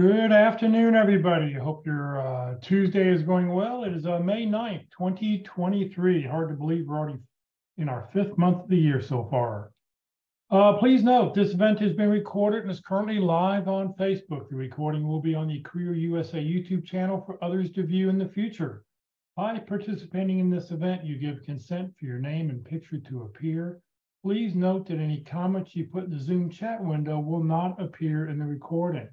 Good afternoon, everybody. Hope your Tuesday is going well. It is May 9th, 2023. Hard to believe we're already in our 5th month of the year so far. Please note, this event has been recorded and is currently live on Facebook. The recording will be on the Career USA YouTube channel for others to view in the future. By participating in this event, you give consent for your name and picture to appear. Please note that any comments you put in the Zoom chat window will not appear in the recording.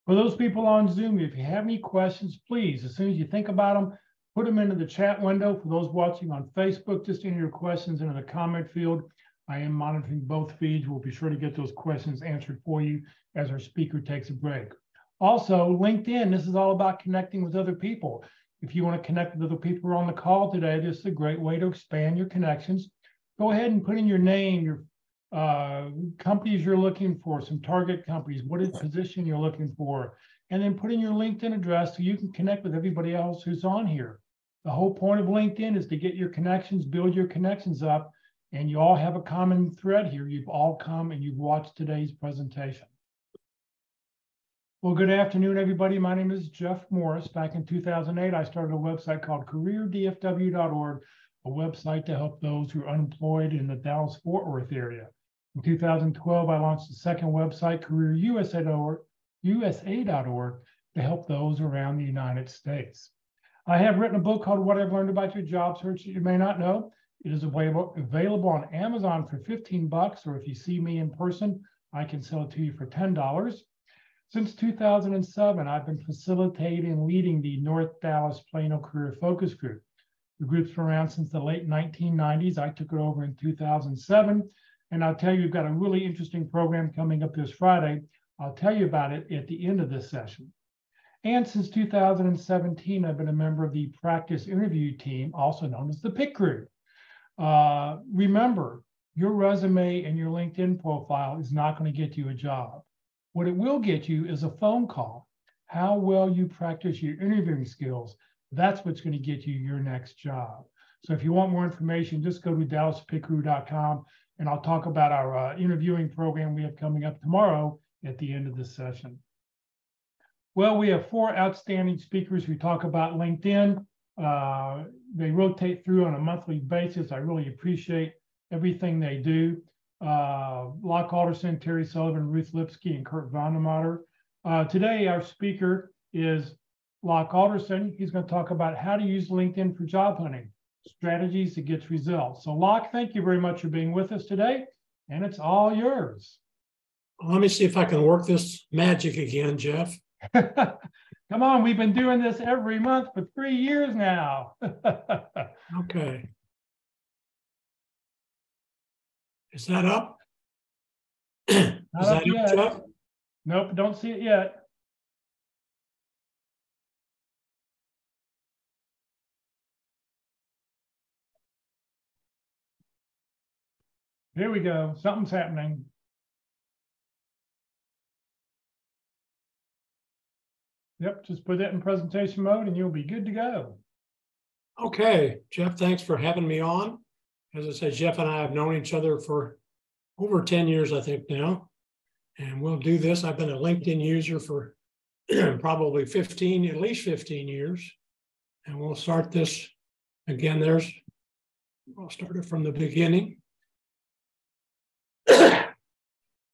For those people on Zoom, if you have any questions, please, as soon as you think about them, put them into the chat window. For those watching on Facebook, just enter your questions into the comment field. I am monitoring both feeds. We'll be sure to get those questions answered for you as our speaker takes a break. Also, LinkedIn, this is all about connecting with other people. If you want to connect with other people who are on the call today, this is a great way to expand your connections. Go ahead and put in your name, your companies you're looking for, some target companies, what is position you're looking for, and then put in your LinkedIn address so you can connect with everybody else who's on here. The whole point of LinkedIn is to get your connections, build your connections up, and you all have a common thread here. You've all come and you've watched today's presentation. Well, good afternoon, everybody. My name is Jeff Morris. Back in 2008, I started a website called careerdfw.org, a website to help those who are unemployed in the Dallas-Fort Worth area. In 2012, I launched the second website, careerusa.org, to help those around the United States. I have written a book called What I've Learned About Your Job Search That You May Not Know. It is available on Amazon for $15, or if you see me in person, I can sell it to you for $10. Since 2007, I've been facilitating and leading the North Dallas Plano Career Focus Group. The group's been around since the late 1990s. I took it over in 2007. And I'll tell you, we've got a really interesting program coming up this Friday. I'll tell you about it at the end of this session. And since 2017, I've been a member of the practice interview team, also known as the PIC Crew. Remember, your resume and your LinkedIn profile is not going to get you a job. What it will get you is a phone call. How well you practice your interviewing skills, that's what's going to get you your next job. So if you want more information, just go to dallaspicrew.com. And I'll talk about our interviewing program we have coming up tomorrow at the end of this session. Well, we have 4 outstanding speakers who talk about LinkedIn. They rotate through on a monthly basis. I really appreciate everything they do. Locke, Alderson, Terry Sullivan, Ruth Lipsky, and Kurt Vandemotter. Today, our speaker is Locke Alderson. He's going to talk about how to use LinkedIn for job hunting. Strategies that gets results. So Locke, thank you very much for being with us today, and it's all yours. Let me see if I can work this magic again, Jeff. Come on, we've been doing this every month for 3 years now. Okay. Is that up? Is that up, Jeff? Nope, don't see it yet. Here we go. Something's happening. Yep, just put it in presentation mode and you'll be good to go. Okay, Jeff, thanks for having me on. As I said, Jeff and I have known each other for over 10 years, I think now. And we'll do this. I've been a LinkedIn user for probably at least 15 years. And we'll start this again. I'll start it from the beginning.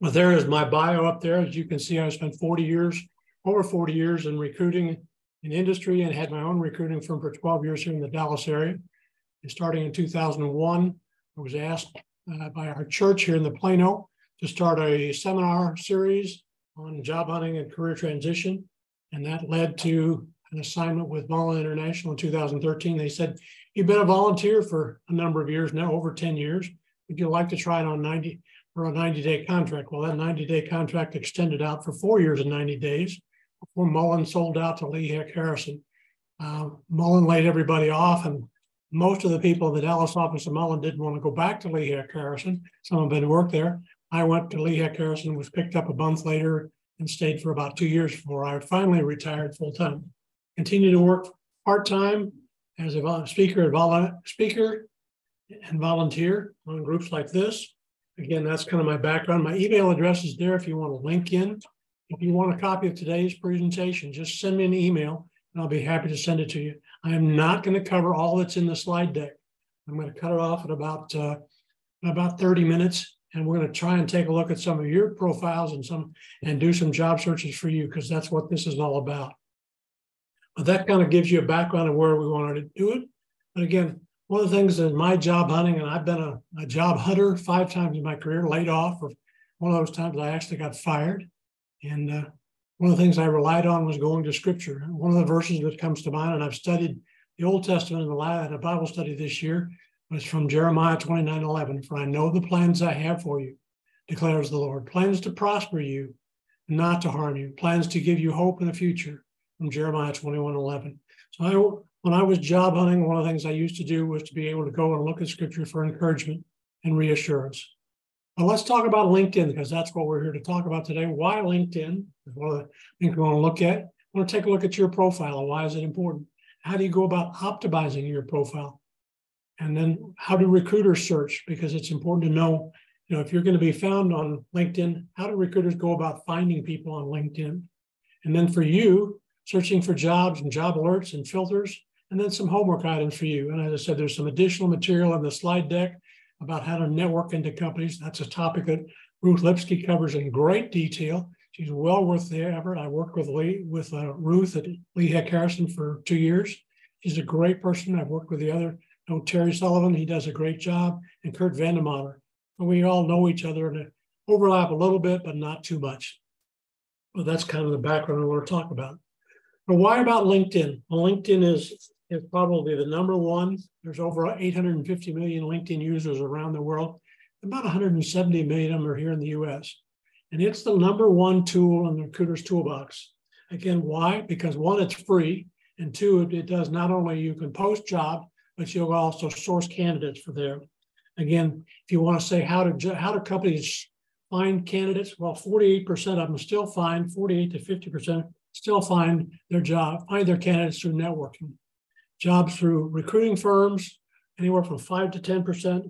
Well, there is my bio up there. As you can see, I spent over 40 years in recruiting in industry and had my own recruiting firm for 12 years here in the Dallas area. And starting in 2001, I was asked by our church here in the Plano to start a seminar series on job hunting and career transition. And that led to an assignment with Mullen International in 2013. They said, you've been a volunteer for a number of years now, over 10 years. Would you like to try it on for a 90-day contract? Well, that 90-day contract extended out for 4 years and 90 days before Mullen sold out to Lee Heck Harrison. Mullen laid everybody off, and most of the people in the Dallas office of Mullen didn't want to go back to Lee Heck Harrison. Some of them had worked there. I went to Lee Heck Harrison, was picked up a month later, and stayed for about 2 years before I finally retired full-time. Continued to work part-time as a speaker and volunteer on groups like this. Again, that's kind of my background. My email address is there if you want to link in If you want a copy of today's presentation, just send me an email and I'll be happy to send it to you. I am not going to cover all that's in the slide deck. I'm going to cut it off at about 30 minutes, and we're going to try and take a look at some of your profiles and do some job searches for you, because that's what this is all about. But that kind of gives you a background of where we wanted to do it. But again, one of the things in my job hunting, and I've been a job hunter 5 times in my career, laid off, or one of those times I actually got fired. And one of the things I relied on was going to scripture. One of the verses that comes to mind, and I've studied the Old Testament in a Bible study this year, was from Jeremiah 29:11. For I know the plans I have for you, declares the Lord. Plans to prosper you, not to harm you. Plans to give you hope in the future, from Jeremiah 21:11. So when I was job hunting, one of the things I used to do was to be able to go and look at scripture for encouragement and reassurance. Well, let's talk about LinkedIn, because that's what we're here to talk about today. Why LinkedIn is one of the things we want to look at. I want to take a look at your profile. Why is it important? How do you go about optimizing your profile? And then how do recruiters search? Because it's important to know, if you're going to be found on LinkedIn, how do recruiters go about finding people on LinkedIn? And then for you, searching for jobs and job alerts and filters, and then some homework items for you. And as I said, there's some additional material in the slide deck about how to network into companies. That's a topic that Ruth Lipsky covers in great detail. She's well worth the effort. I worked with Ruth at Lee Heck Harrison for 2 years. She's a great person. I've worked with the other, Terry Sullivan. He does a great job, and Kurt Vandemotter. We all know each other and overlap a little bit, but not too much. Well, that's kind of the background I want to talk about. But why about LinkedIn? Well, LinkedIn is probably the number one. There's over 850 million LinkedIn users around the world. About 170 million of them are here in the US. And it's the number one tool in the recruiter's toolbox. Again, why? Because one, it's free. And two, it does not only you can post jobs, but you'll also source candidates for there. Again, if you want to say how do companies find candidates? Well, 48% of them still find, 48 to 50% still find their candidates through networking. Jobs through recruiting firms, anywhere from 5 to 10%.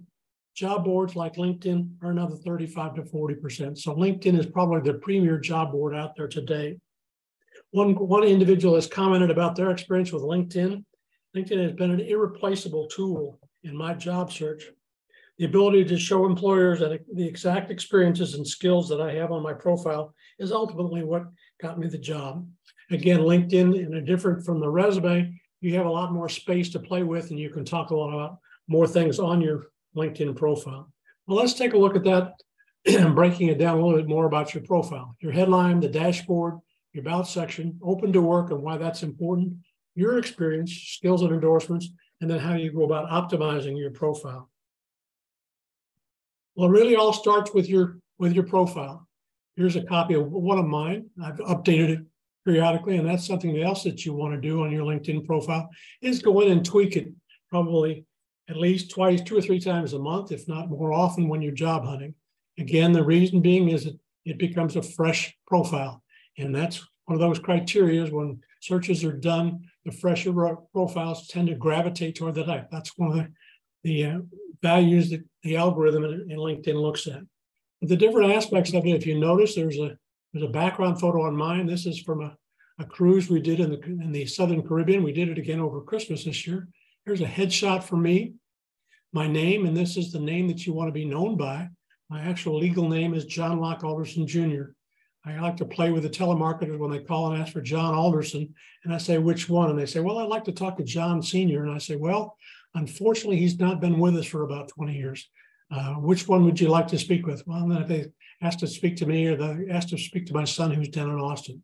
Job boards like LinkedIn are another 35 to 40%. So LinkedIn is probably the premier job board out there today. One individual has commented about their experience with LinkedIn. LinkedIn has been an irreplaceable tool in my job search. The ability to show employers that the exact experiences and skills that I have on my profile is ultimately what got me the job. Again, LinkedIn, different from the resume, you have a lot more space to play with, and you can talk a lot about more things on your LinkedIn profile. Well, let's take a look at that and breaking it down a little bit more about your profile. Your headline, the dashboard, your about section, open to work and why that's important, your experience, skills and endorsements, and then how you go about optimizing your profile. Well, it really all starts with your profile. Here's a copy of one of mine. I've updated it periodically, and that's something else that you want to do on your LinkedIn profile is go in and tweak it probably at least 2 or 3 times a month, if not more often when you're job hunting. Again, the reason being is that it becomes a fresh profile. And that's one of those criteria when searches are done, the fresher profiles tend to gravitate toward the type. That's one of the values that the algorithm in LinkedIn looks at. But the different aspects of it, if you notice, there's a background photo on mine. This is from a cruise we did in the Southern Caribbean. We did it again over Christmas this year. Here's a headshot for me, my name, and this is the name that you want to be known by. My actual legal name is John Locke Alderson, Jr. I like to play with the telemarketers when they call and ask for John Alderson, and I say, which one? And they say, well, I'd like to talk to John Sr. And I say, well, unfortunately, he's not been with us for about 20 years. Which one would you like to speak with? Well, then if they ask to speak to me or they ask to speak to my son who's down in Austin.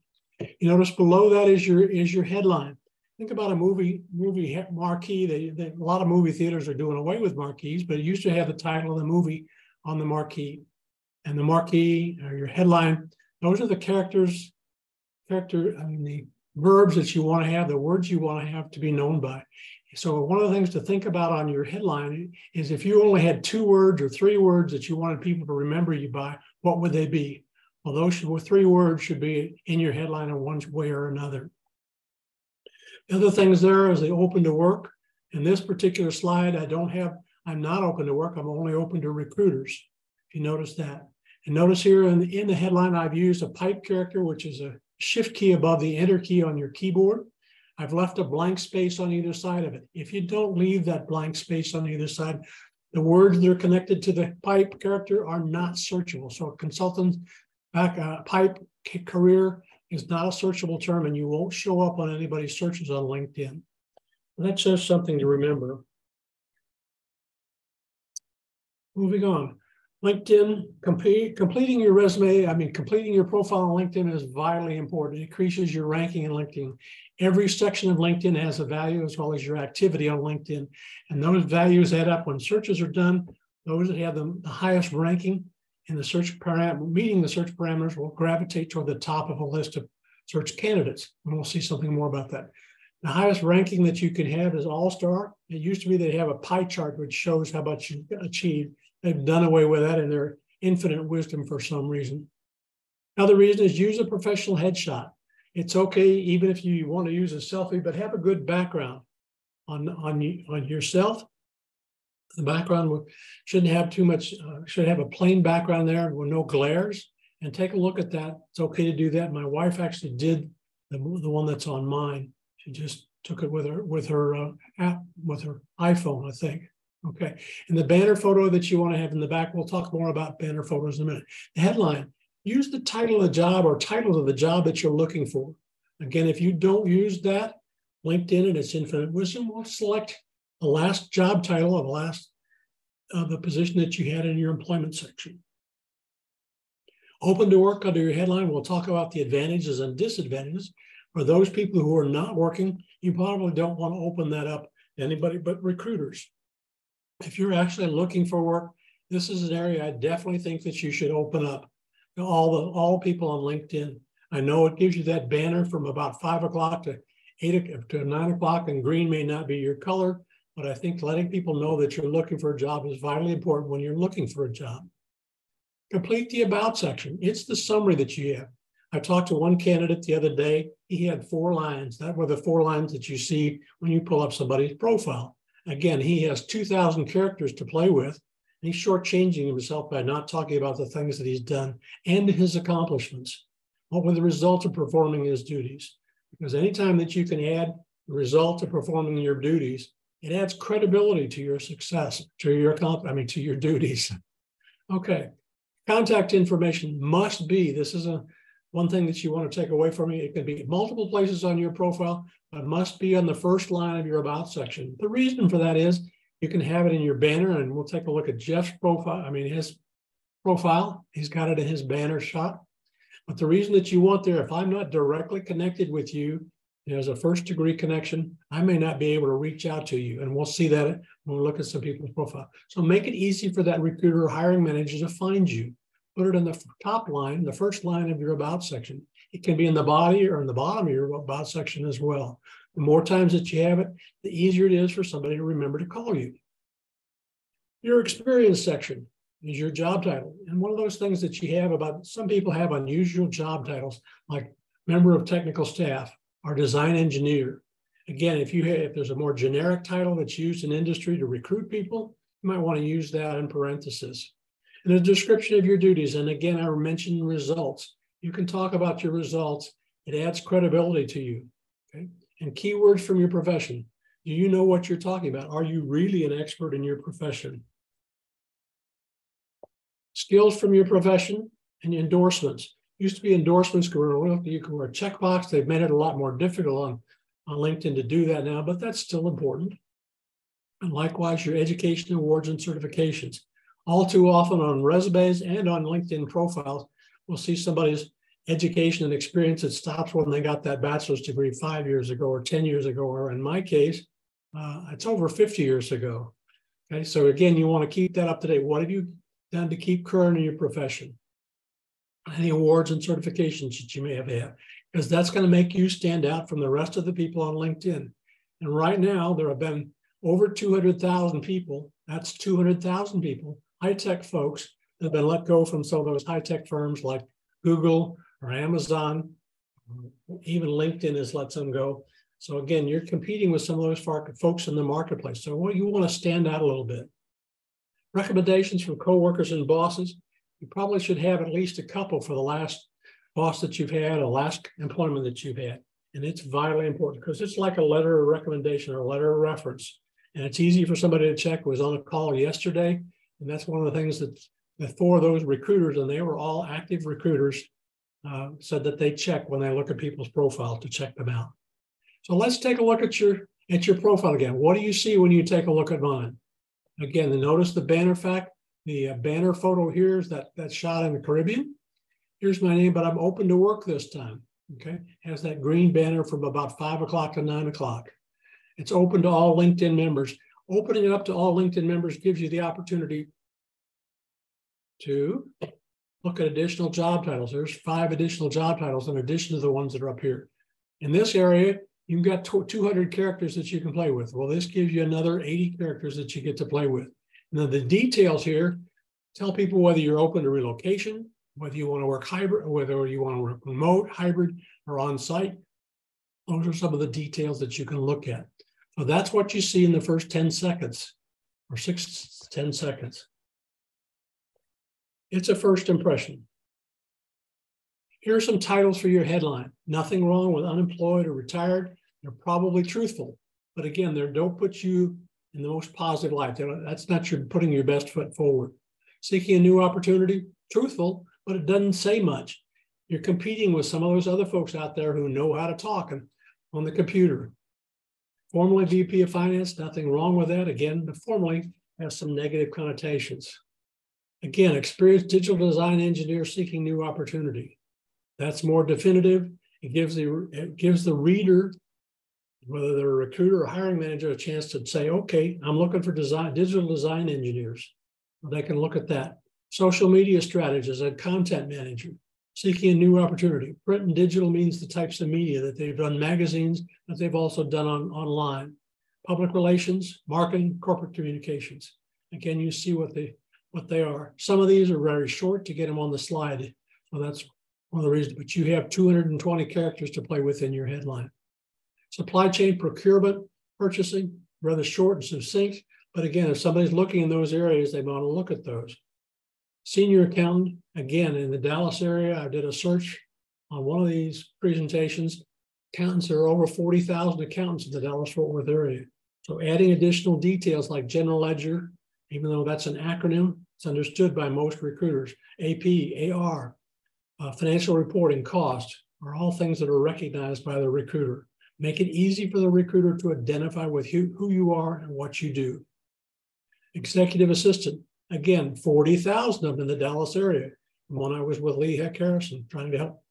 You notice below that is your headline. Think about a movie marquee. A lot of movie theaters are doing away with marquees, but it used to have the title of the movie on the marquee. And the marquee or your headline, those are the the verbs that you want to have, the words you want to have to be known by. So one of the things to think about on your headline is if you only had 2 words or 3 words that you wanted people to remember you by, what would they be? Well, those 3 words should be in your headline in one way or another. The other things there is the open to work. In this particular slide, I'm not open to work. I'm only open to recruiters, if you notice that. And notice here in the headline, I've used a pipe character, which is a shift key above the enter key on your keyboard. I've left a blank space on either side of it. If you don't leave that blank space on either side, the words that are connected to the pipe character are not searchable. So a consultant pipe career is not a searchable term, and you won't show up on anybody's searches on LinkedIn. That's just something to remember. Moving on. LinkedIn, completing your resume, completing your profile on LinkedIn is vitally important. It increases your ranking in LinkedIn. Every section of LinkedIn has a value as well as your activity on LinkedIn. And those values add up when searches are done. Those that have the highest ranking in the search parameter, meeting the search parameters, will gravitate toward the top of a list of search candidates. And we'll see something more about that. The highest ranking that you can have is All-Star. It used to be they have a pie chart which shows how much you achieved. They've done away with that in their infinite wisdom for some reason. Another reason is use a professional headshot. It's okay even if you want to use a selfie, but have a good background on yourself. The background shouldn't have too much, should have a plain background there with no glares. And take a look at that. It's okay to do that. My wife actually did the one that's on mine. She just took it with her iPhone, I think. Okay, and the banner photo that you want to have in the back, we'll talk more about banner photos in a minute. The headline, use the title of the job or titles of the job that you're looking for. Again, if you don't use that, LinkedIn and its infinite wisdom will select the last job title of the position that you had in your employment section. Open to work under your headline, we'll talk about the advantages and disadvantages. For those people who are not working, you probably don't want to open that up to anybody but recruiters. If you're actually looking for work, this is an area I definitely think that you should open up to all people on LinkedIn. I know it gives you that banner from about 5 o'clock to 9 o'clock, and green may not be your color, but I think letting people know that you're looking for a job is vitally important when you're looking for a job. Complete the about section. It's the summary that you have. I talked to one candidate the other day. He had 4 lines. That were the 4 lines that you see when you pull up somebody's profile. Again, he has 2,000 characters to play with, and he's shortchanging himself by not talking about the things that he's done and his accomplishments. What were the results of performing his duties? Because anytime that you can add the result of performing your duties, it adds credibility to your success, to your duties. Okay, contact information must be, this is one thing that you want to take away from me. It can be multiple places on your profile, but must be on the first line of your about section. The reason for that is you can have it in your banner, and we'll take a look at Jeff's profile, his profile. He's got it in his banner shot. But the reason that you want there, if I'm not directly connected with you, there's a first degree connection, I may not be able to reach out to you. And we'll see that when we look at some people's profile. So make it easy for that recruiter or hiring manager to find you. Put it in the top line, the first line of your about section. It can be in the body or in the bottom of your about section as well. The more times that you have it, the easier it is for somebody to remember to call you. Your experience section is your job title. And one of those things that you have about, some people have unusual job titles, like member of technical staff or design engineer. Again, if there's a more generic title that's used in industry to recruit people, you might want to use that in parentheses. And a description of your duties. And again, I mentioned results. You can talk about your results. It adds credibility to you. Okay? And keywords from your profession. Do you know what you're talking about? Are you really an expert in your profession? Skills from your profession and endorsements. Used to be endorsements, you can wear a checkbox. They've made it a lot more difficult on LinkedIn to do that now, but that's still important. And likewise, your education awards and certifications. All too often on resumes and on LinkedIn profiles, we'll see somebody's education and experience that stops when they got that bachelor's degree 5 years ago or 10 years ago, or in my case, it's over 50 years ago. Okay, so again, you want to keep that up to date. What have you done to keep current in your profession? Any awards and certifications that you may have had, because that's going to make you stand out from the rest of the people on LinkedIn. And right now, there have been over 200,000 people, that's 200,000 people, high-tech folks that have been let go from some of those high-tech firms like Google or Amazon. Even LinkedIn has let some go. So again, you're competing with some of those folks in the marketplace. So you want to stand out a little bit. Recommendations from coworkers and bosses. you probably should have at least a couple for the last boss that you've had or last employment that you've had. And it's vitally important because it's like a letter of recommendation or a letter of reference. And it's easy for somebody to check who was on a call yesterday. And that's one of the things that for those recruiters, and they were all active recruiters, said that they check when they look at people's profile to check them out. So let's take a look at your profile again. What do you see when you take a look at mine? Again, notice the banner the banner photo here is that shot in the Caribbean. Here's my name, but I'm open to work this time. Okay, has that green banner from about 5 o'clock to 9 o'clock. It's open to all LinkedIn members. Opening it up to all LinkedIn members gives you the opportunity to look at additional job titles. There's 5 additional job titles in addition to the ones that are up here. In this area, you've got 200 characters that you can play with. Well, this gives you another 80 characters that you get to play with. And then the details here tell people whether you're open to relocation, whether you want to work hybrid, whether you want to work remote, hybrid, or on-site. Those are some of the details that you can look at. So that's what you see in the first 10 seconds or 10 seconds. It's a first impression. Here are some titles for your headline. Nothing wrong with unemployed or retired. They're probably truthful. But again, they don't put you in the most positive light. That's not putting your best foot forward. Seeking a new opportunity, truthful, but it doesn't say much. You're competing with some of those other folks out there who know how to talk on the computer. Formerly VP of Finance, nothing wrong with that. Again, the formerly has some negative connotations. Again, experienced digital design engineer seeking new opportunity. That's more definitive. It gives the reader, whether they're a recruiter or hiring manager, a chance to say, okay, I'm looking for digital design engineers. They can look at that. Social media strategist and content manager, seeking a new opportunity. Print and digital means the types of media that they've done, magazines, that they've also done online. Public relations, marketing, corporate communications. Again, you see what they are. Some of these are very short to get them on the slide. So that's one of the reasons, but you have 220 characters to play with in your headline. Supply chain, procurement, purchasing, rather short and succinct. But again, if somebody's looking in those areas, they want to look at those. Senior accountant, again, in the Dallas area, I did a search on one of these presentations. Accountants, there are over 40,000 accountants in the Dallas-Fort Worth area. So adding additional details like general ledger, even though that's an acronym, it's understood by most recruiters. AP, AR, financial reporting, cost, are all things that are recognized by the recruiter. Make it easy for the recruiter to identify with who you are and what you do. Executive assistant, again, 40,000 of them in the Dallas area. When I was with Lee Heck Harrison, trying to help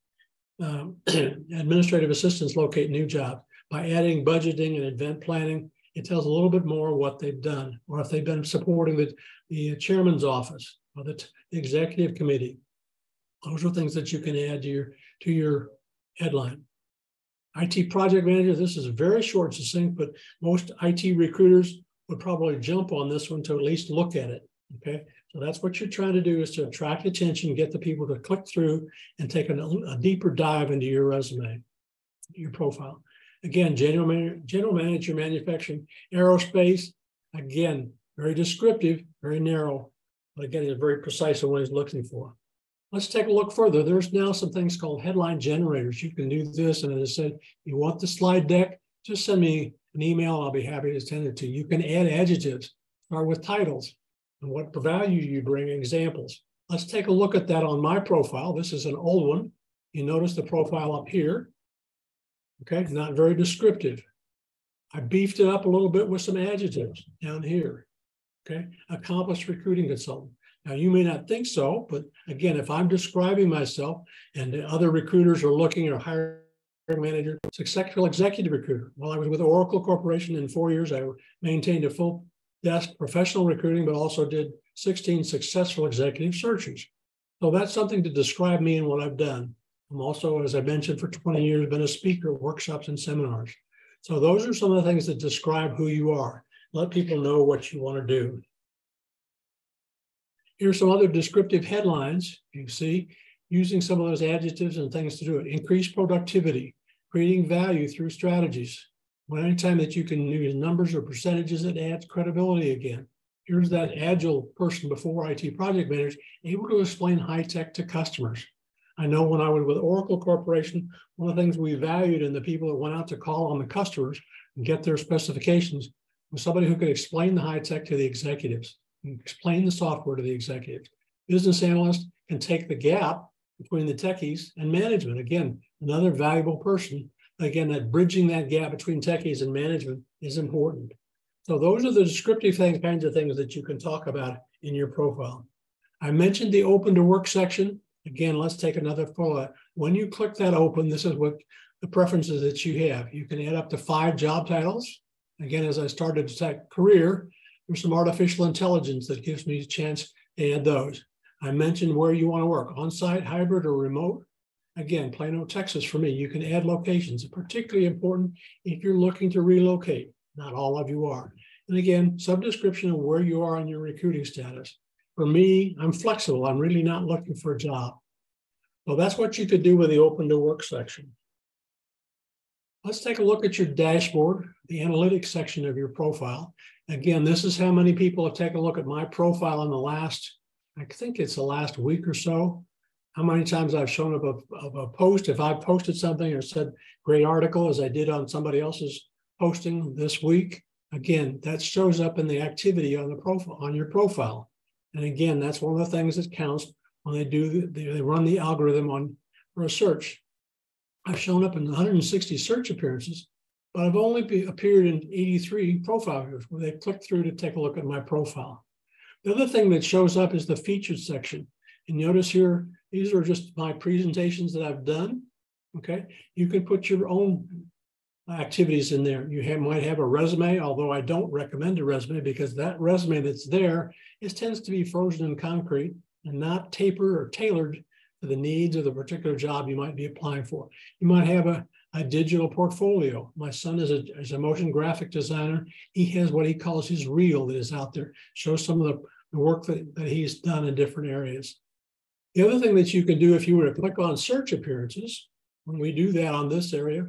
administrative assistants locate new jobs. By adding budgeting and event planning, it tells a little bit more what they've done, or if they've been supporting the chairman's office or the executive committee. Those are things that you can add to your headline. IT project manager, this is very short and succinct, but most IT recruiters would probably jump on this one to at least look at it, okay? So that's what you're trying to do, is to attract attention, get the people to click through and take a deeper dive into your resume, your profile. Again, general manager, manufacturing, aerospace, again, very descriptive, very narrow, but again, it's very precise in what he's looking for. Let's take a look further. There's now some things called headline generators. You can do this, and as I said, you want the slide deck, just send me an email. I'll be happy to send it to you. You can add adjectives, start with titles, and what value you bring, examples. Let's take a look at that on my profile. This is an old one. You notice the profile up here. Okay, not very descriptive. I beefed it up a little bit with some adjectives down here. Okay, accomplished recruiting consultant. Now, you may not think so, but again, if I'm describing myself and the other recruiters are looking at hiring manager, successful executive recruiter. While I was with Oracle Corporation in 4 years, I maintained a full desk professional recruiting, but also did 16 successful executive searches. So that's something to describe me and what I've done. I'm also, as I mentioned, for 20 years, been a speaker at workshops and seminars. So those are some of the things that describe who you are. Let people know what you want to do. Here's some other descriptive headlines. You see, using some of those adjectives and things to do it. Increase productivity, creating value through strategies. Well, anytime that you can use numbers or percentages, it adds credibility again. Here's that agile person before IT project manager, able to explain high tech to customers. I know when I was with Oracle Corporation, one of the things we valued in the people that went out to call on the customers and get their specifications was somebody who could explain the high tech to the executives, and explain the software to the executives. Business analysts can take the gap between the techies and management. Again, another valuable person. Again, that bridging that gap between techies and management is important. So those are the descriptive kinds of things that you can talk about in your profile. I mentioned the open to work section. Again, let's take another photo. When you click that open, this is what the preferences that you have. You can add up to 5 job titles. Again, as I started to type career, there's some artificial intelligence that gives me a chance to add those. I mentioned where you want to work, on-site, hybrid, or remote. Again, Plano, Texas for me. You can add locations, particularly important if you're looking to relocate. Not all of you are. And again, some description of where you are on your recruiting status. For me, I'm flexible. I'm really not looking for a job. So that's what you could do with the open to work section. Let's take a look at your dashboard, the analytics section of your profile. Again, this is how many people have taken a look at my profile in the last, I think it's the last week or so. How many times I've shown up of a post. If I've posted something or said great article as I did on somebody else's posting this week, again, that shows up in the activity on the profile, on your profile. And again, that's one of the things that counts when they run the algorithm for a search. I've shown up in 160 search appearances, but I've only appeared in 83 profile views where they click through to take a look at my profile. The other thing that shows up is the featured section. And notice here, these are just my presentations that I've done. Okay, you can put your own activities in there. You might have a resume, although I don't recommend a resume because that resume that's there tends to be frozen in concrete and not tapered or tailored to the needs of the particular job you might be applying for. You might have a digital portfolio. My son is a motion graphic designer. He has what he calls his reel that is out there, shows some of the work that he's done in different areas. The other thing that you can do if you were to click on search appearances, when we do that on this area,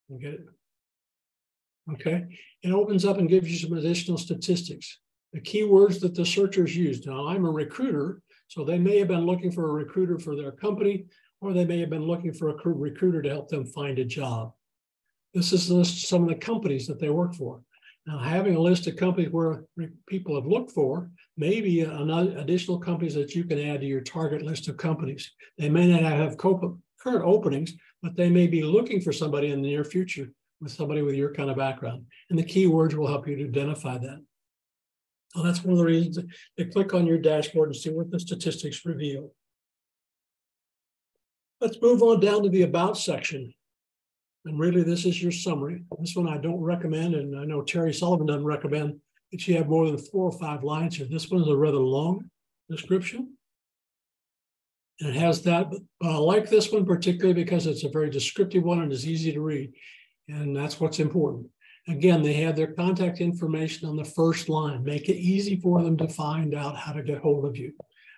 we'll get it. Okay, it opens up and gives you some additional statistics. The keywords that the searchers use. Now, I'm a recruiter, so they may have been looking for a recruiter for their company, or they may have been looking for a recruiter to help them find a job. This is a list of some of the companies that they work for. Now, having a list of companies where people have looked for may be additional companies that you can add to your target list of companies. They may not have current openings, but they may be looking for somebody in the near future with somebody with your kind of background. And the keywords will help you to identify that. So that's one of the reasons to click on your dashboard and see what the statistics reveal. Let's move on down to the About section. And really, this is your summary. This one I don't recommend, and I know Terry Sullivan doesn't recommend that you have more than 4 or 5 lines here. This one is a rather long description. And it has that, but I like this one particularly because it's a very descriptive one and is easy to read. And that's what's important. Again, they have their contact information on the first line. Make it easy for them to find out how to get hold of you.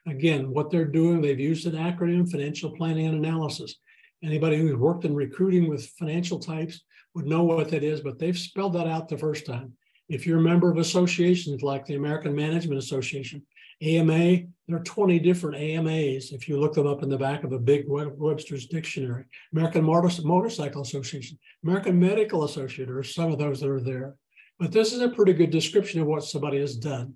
Again, what they're doing, they've used an acronym, financial planning and analysis. Anybody who's worked in recruiting with financial types would know what that is, but they've spelled that out the first time. If you're a member of associations like the American Management Association, AMA, there are 20 different AMAs if you look them up in the back of a big Webster's dictionary. American Motorcycle Association, American Medical Association, or some of those that are there. But this is a pretty good description of what somebody has done.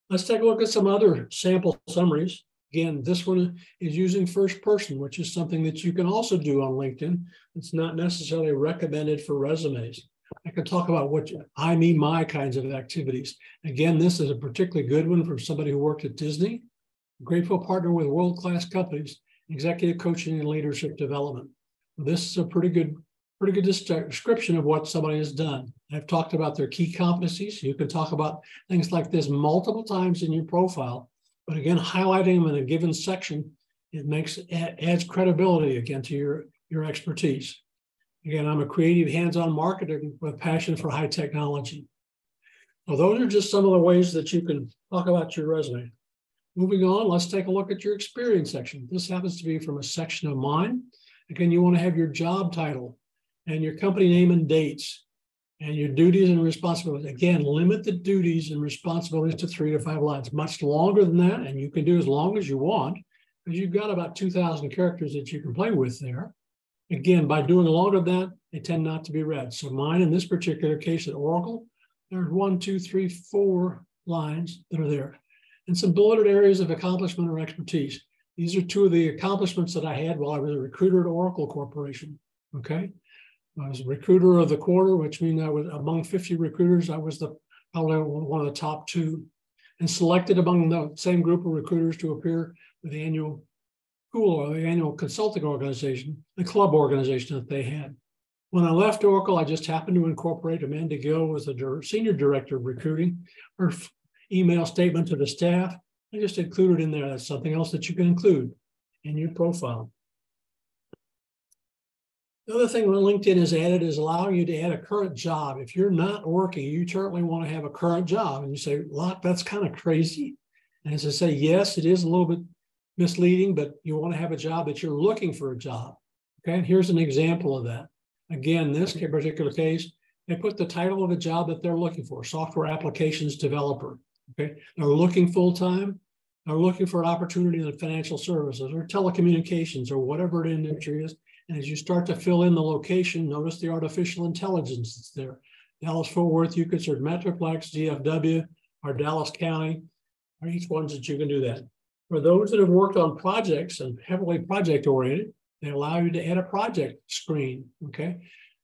Let's take a look at some other sample summaries. Again, this one is using first person, which is something that you can also do on LinkedIn. It's not necessarily recommended for resumes. I can talk about what I mean, my kinds of activities. Again, this is a particularly good one from somebody who worked at Disney. Grateful partner with world-class companies, executive coaching and leadership development. This is a pretty good description of what somebody has done. I've talked about their key competencies. You can talk about things like this multiple times in your profile, but again, highlighting them in a given section, it adds credibility again to your expertise. Again, I'm a creative hands-on marketer with passion for high technology. So those are just some of the ways that you can talk about your resume. Moving on, let's take a look at your experience section. This happens to be from a section of mine. Again, you want to have your job title and your company name and dates. And your duties and responsibilities, again, limit the duties and responsibilities to 3 to 5 lines, much longer than that. And you can do as long as you want, because you've got about 2,000 characters that you can play with there. Again, by doing longer than that, they tend not to be read. So mine, in this particular case at Oracle, there's 1, 2, 3, 4 lines that are there. And some bulleted areas of accomplishment or expertise. These are 2 of the accomplishments that I had while I was a recruiter at Oracle Corporation, okay? I was a recruiter of the quarter, which means I was among 50 recruiters. I was probably one of the top 2, and selected among the same group of recruiters to appear with the annual school or the annual consulting organization, the club organization that they had. When I left Oracle, I just happened to incorporate Amanda Gill was the senior director of recruiting. Her email statement to the staff, I just included in there. That's something else that you can include in your profile. The other thing that LinkedIn has added is allowing you to add a current job. If you're not working, you certainly want to have a current job. And you say, Locke, that's kind of crazy. And as I say, yes, it is a little bit misleading, but you want to have a job that you're looking for a job. Okay, and here's an example of that. Again, this particular case, they put the title of a job that they're looking for, software applications developer. Okay, they're looking full-time. They're looking for an opportunity in financial services or telecommunications or whatever the industry is. And as you start to fill in the location, notice the artificial intelligence that's there. Dallas, Fort Worth, you consider Metroplex, DFW, or Dallas County, are each ones that you can do that. For those that have worked on projects and heavily project oriented, they allow you to add a project screen, okay?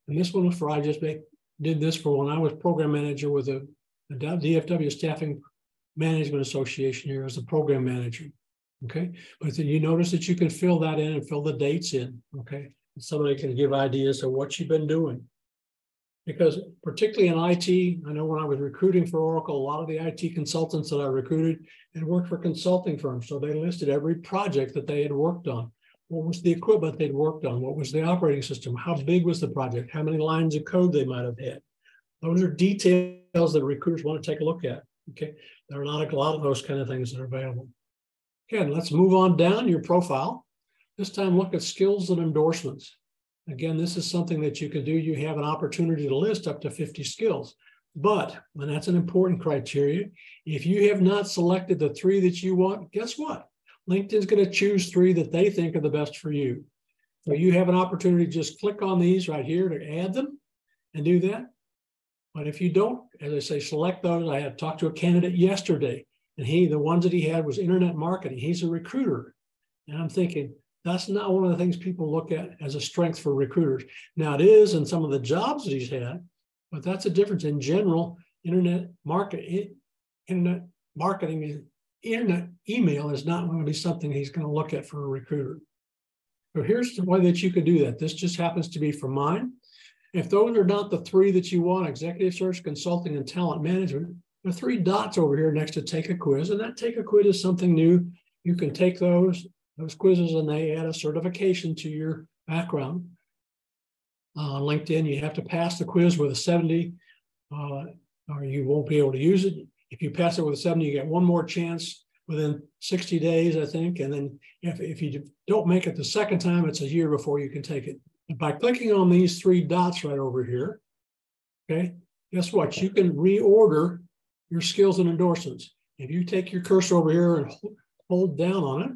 And this one was for, I just did this for when I was program manager with the DFW Staffing Management Association here as a program manager. Okay, but then you notice that you can fill that in and fill the dates in, okay? And somebody can give ideas of what you've been doing. Because particularly in IT, I know when I was recruiting for Oracle, a lot of the IT consultants that I recruited had worked for consulting firms. So they listed every project that they had worked on. What was the equipment they'd worked on? What was the operating system? How big was the project? How many lines of code they might have had? Those are details that recruiters want to take a look at, okay? There are not a lot of those kind of things that are available. Again, let's move on down your profile. This time, look at skills and endorsements. Again, this is something that you can do. You have an opportunity to list up to 50 skills. But, and that's an important criteria, if you have not selected the 3 that you want, guess what? LinkedIn's going to choose 3 that they think are the best for you. So you have an opportunity to just click on these right here to add them and do that. But if you don't, as I say, select those. I had talked to a candidate yesterday. And the ones that he had was internet marketing. He's a recruiter. And I'm thinking, that's not one of the things people look at as a strength for recruiters. Now it is in some of the jobs that he's had, but that's a difference. In general, internet email is not going to be something he's going to look at for a recruiter. So here's the way that you could do that. This just happens to be for mine. If those are not the 3 that you want, executive search, consulting, and talent management, there are 3 dots over here next to take a quiz, and that take a quiz is something new. You can take those quizzes and they add a certification to your background. On LinkedIn, you have to pass the quiz with a 70 or you won't be able to use it. If you pass it with a 70, you get one more chance within 60 days, I think. And then if you don't make it the second time, it's a year before you can take it. And by clicking on these 3 dots right over here, okay, guess what? You can reorder your skills and endorsements. If you take your cursor over here and hold down on it,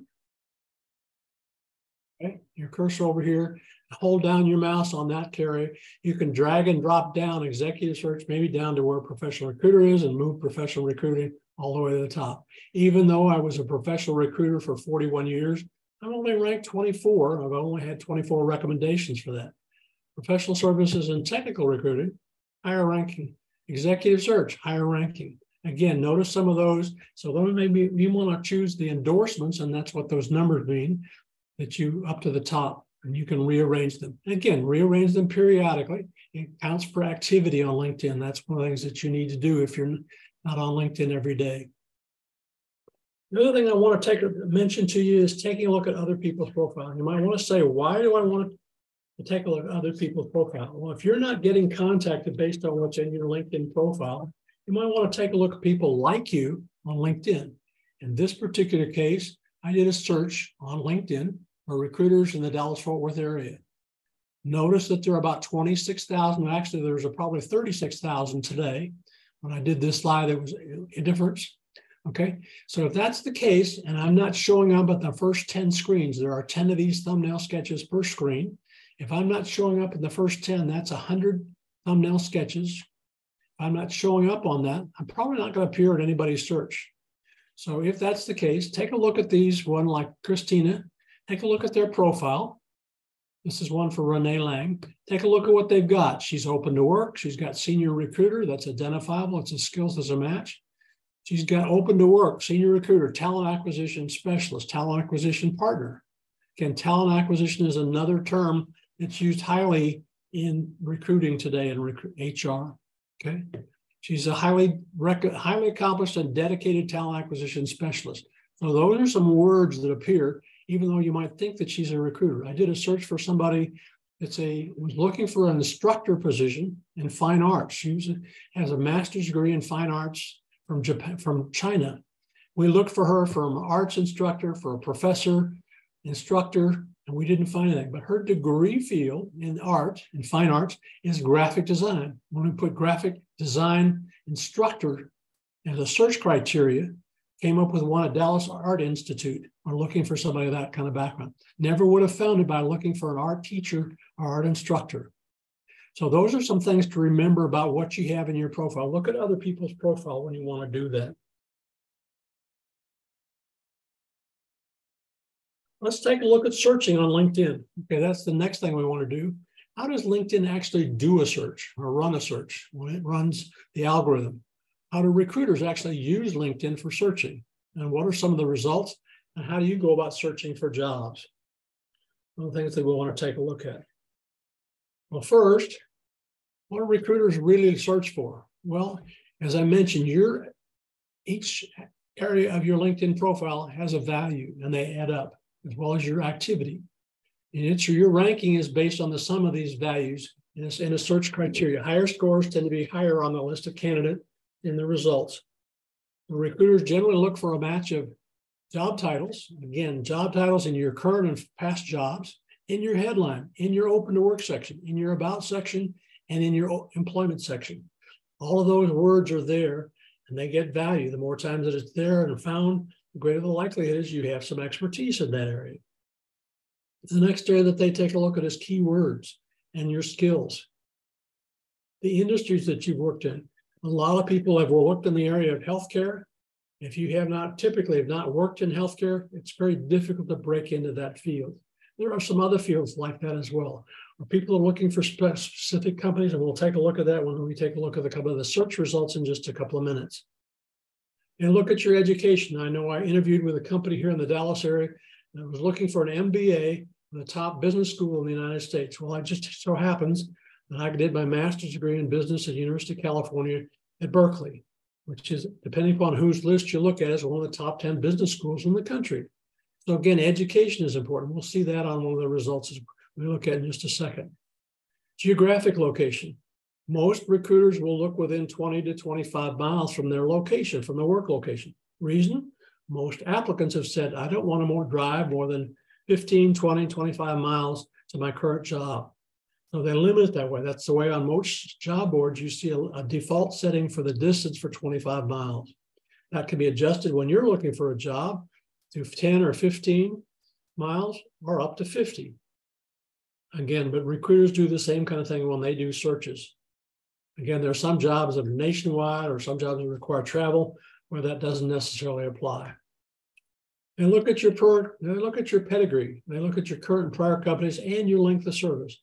okay, your cursor over here, hold down your mouse on that area, you can drag and drop down executive search, maybe down to where professional recruiter is, and move professional recruiting all the way to the top. Even though I was a professional recruiter for 41 years, I'm only ranked 24. I've only had 24 recommendations for that. Professional services and technical recruiting, higher ranking. Executive search, higher ranking. Again, notice some of those. So those maybe you want to choose the endorsements, and that's what those numbers mean, that you up to the top, and you can rearrange them. And again, rearrange them periodically. It counts for activity on LinkedIn. That's one of the things that you need to do if you're not on LinkedIn every day. The other thing I want to mention to you is taking a look at other people's profile. You might want to say, why do I want to take a look at other people's profile? Well, if you're not getting contacted based on what's in your LinkedIn profile, you might want to take a look at people like you on LinkedIn. In this particular case, I did a search on LinkedIn for recruiters in the Dallas-Fort Worth area. Notice that there are about 26,000. Actually, there's probably 36,000 today. When I did this slide, there was a difference. Okay, so if that's the case, and I'm not showing up at the first 10 screens, there are 10 of these thumbnail sketches per screen. If I'm not showing up in the first 10, that's 100 thumbnail sketches. If I'm not showing up on that, I'm probably not going to appear in anybody's search. So if that's the case, take a look at these, one like Christina, take a look at their profile. This is one for Renee Lang. Take a look at what they've got. She's open to work. She's got senior recruiter. That's identifiable. It's a skills as a match. She's got open to work, senior recruiter, talent acquisition specialist, talent acquisition partner. Again, talent acquisition is another term that's used highly in recruiting today in HR. Okay. She's a highly accomplished and dedicated talent acquisition specialist. So those are some words that appear, even though you might think that she's a recruiter. I did a search for somebody was looking for an instructor position in fine arts. She has a master's degree in fine arts from China. We looked for her for an arts instructor, for a professor, instructor, and we didn't find anything. But her degree field in art, in fine arts, is graphic design. When we put graphic design instructor as a search criteria, came up with one at Dallas Art Institute. We're looking for somebody with that kind of background. Never would have found it by looking for an art teacher or art instructor. So those are some things to remember about what you have in your profile. Look at other people's profile when you want to do that. Let's take a look at searching on LinkedIn. Okay, that's the next thing we want to do. How does LinkedIn actually do a search or run a search when it runs the algorithm? How do recruiters actually use LinkedIn for searching? And what are some of the results? And how do you go about searching for jobs? One of the things that we want to take a look at. Well, first, what do recruiters really search for? Well, as I mentioned, each area of your LinkedIn profile has a value and they add up, as well as your activity. And your ranking is based on the sum of these values in a search criteria. Higher scores tend to be higher on the list of candidate in the results. The recruiters generally look for a match of job titles, again, job titles in your current and past jobs, in your headline, in your open to work section, in your about section, and in your employment section. All of those words are there and they get value. The more times that it's there and found, the greater the likelihood is you have some expertise in that area. The next area that they take a look at is keywords and your skills. The industries that you've worked in. A lot of people have worked in the area of healthcare. If you typically have not worked in healthcare, it's very difficult to break into that field. There are some other fields like that as well, where people are looking for specific companies, and we'll take a look at that when we take a look at a couple of the search results in just a couple of minutes. And look at your education. I know I interviewed with a company here in the Dallas area that was looking for an MBA in the top business school in the United States. Well, it just so happens that I did my master's degree in business at University of California at Berkeley, which is, depending upon whose list you look at, is one of the top 10 business schools in the country. So again, education is important. We'll see that on one of the results as we look at in just a second. Geographic location. Most recruiters will look within 20 to 25 miles from their location, from their work location. Reason? Most applicants have said, I don't want to drive more than 15, 20, 25 miles to my current job. So they limit it that way. That's the way on most job boards, you see a default setting for the distance for 25 miles. That can be adjusted when you're looking for a job to 10 or 15 miles or up to 50. Again, but recruiters do the same kind of thing when they do searches. Again, there are some jobs that are nationwide or some jobs that require travel where that doesn't necessarily apply. And look at your pedigree. They look at your current and prior companies and your length of service.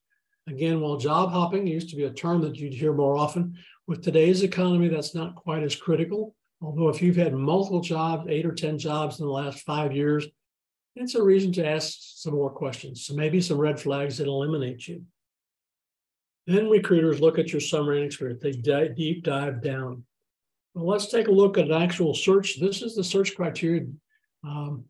Again, while job hopping used to be a term that you'd hear more often, with today's economy, that's not quite as critical. Although if you've had multiple jobs, 8 or 10 jobs in the last 5 years, it's a reason to ask some more questions. So maybe some red flags that eliminate you. Then recruiters look at your summary and experience. They deep dive down. Well, let's take a look at an actual search. This is the search criteria. Kurt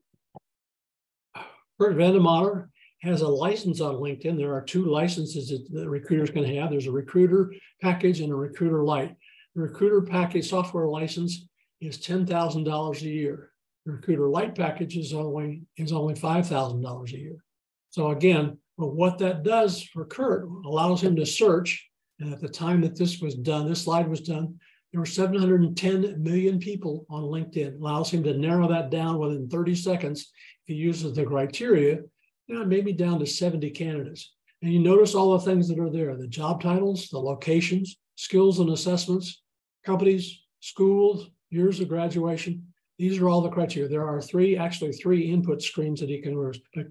Vandemotter has a license on LinkedIn. There are 2 licenses that recruiters can have. There's a recruiter package and a recruiter lite. The recruiter package software license is $10,000 a year. The recruiter lite package is only $5,000 a year. So again, But what that does for Kurt allows him to search. And at the time that this was done, this slide was done, there were 710 million people on LinkedIn. It allows him to narrow that down within 30 seconds if he uses the criteria, maybe down to 70 candidates. And you notice all the things that are there, the job titles, the locations, skills and assessments, companies, schools, years of graduation. These are all the criteria. There are actually three input screens that he can use. A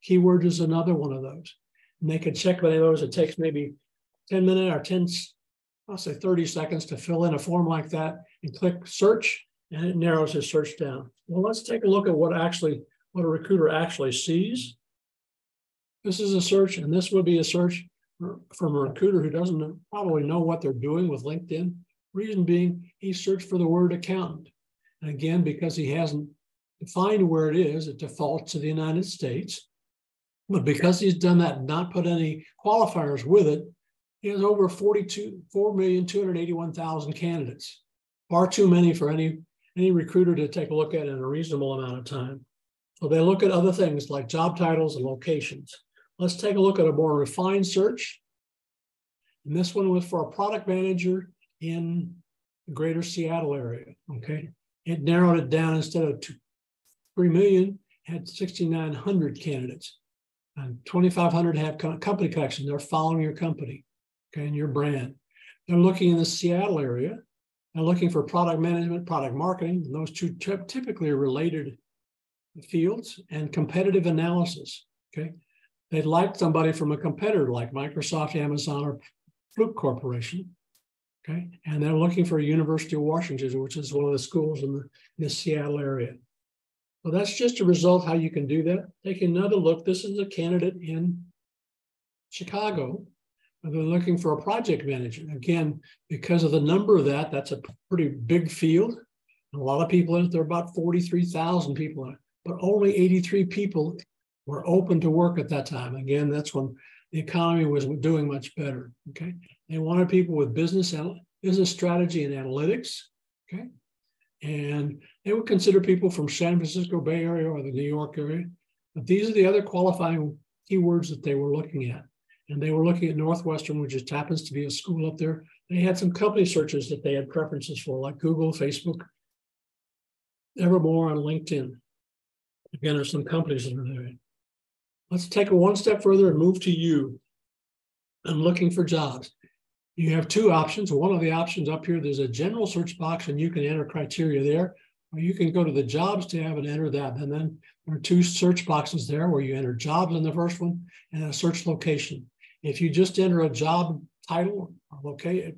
keyword is another one of those. And they can check any of those. It takes maybe 10 minutes or I'll say 30 seconds to fill in a form like that and click search, and it narrows his search down. Well, let's take a look at what a recruiter actually sees. This is a search, and this would be a search from a recruiter who doesn't probably know what they're doing with LinkedIn. Reason being, he searched for the word accountant. And again, because he hasn't defined where it is, it defaults to the United States. But because he's done that and not put any qualifiers with it, he has over 4,281,000 candidates. Far too many for any recruiter to take a look at in a reasonable amount of time. So they look at other things like job titles and locations. Let's take a look at a more refined search. And this one was for a product manager in the greater Seattle area, okay? It narrowed it down. Instead of 3 million, had 6,900 candidates. And 2,500 have company connections. They're following your company, okay, and your brand. They're looking in the Seattle area. They're looking for product management, product marketing, and those two typically are related fields, and competitive analysis, okay? They'd like somebody from a competitor like Microsoft, Amazon, or Fluke Corporation, okay? And they're looking for University of Washington, which is one of the schools in the Seattle area. Well, that's just a result how you can do that. Take another look. This is a candidate in Chicago. They're looking for a project manager. Again, because of the number of that's a pretty big field. A lot of people in it, there are about 43,000 people in it, but only 83 people were open to work at that time. Again, that's when the economy was doing much better, okay? They wanted people with business strategy and analytics, okay? And they would consider people from San Francisco Bay Area or the New York area. But these are the other qualifying keywords that they were looking at. And they were looking at Northwestern, which just happens to be a school up there. They had some company searches that they had preferences for, like Google, Facebook, Evermore, on LinkedIn. Again, there's some companies that are there. Let's take it one step further and move to you. I'm looking for jobs. You have two options. One of the options up here, there's a general search box, and you can enter criteria there, or you can go to the jobs tab and enter that. And then there are two search boxes there where you enter jobs in the first one and a search location. If you just enter a job title,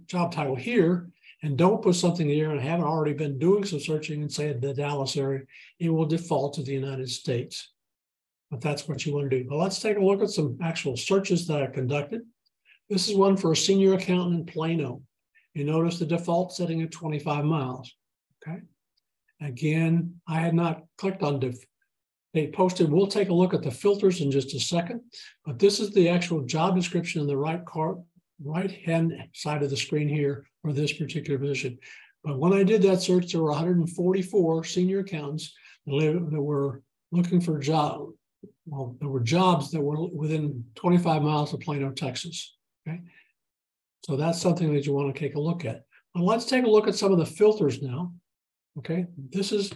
job title here, and don't put something here and haven't already been doing some searching and say the Dallas area, it will default to the United States. But that's what you want to do. But let's take a look at some actual searches that I conducted. This is one for a senior accountant in Plano. You notice the default setting at 25 miles, okay? Again, I had not clicked on they posted. We'll take a look at the filters in just a second, but this is the actual job description in the right-hand side of the screen here for this particular position. But when I did that search, there were 144 senior accountants that were looking for jobs. Well, there were jobs that were within 25 miles of Plano, Texas. Okay, so that's something that you want to take a look at. Well, let's take a look at some of the filters now. Okay, this is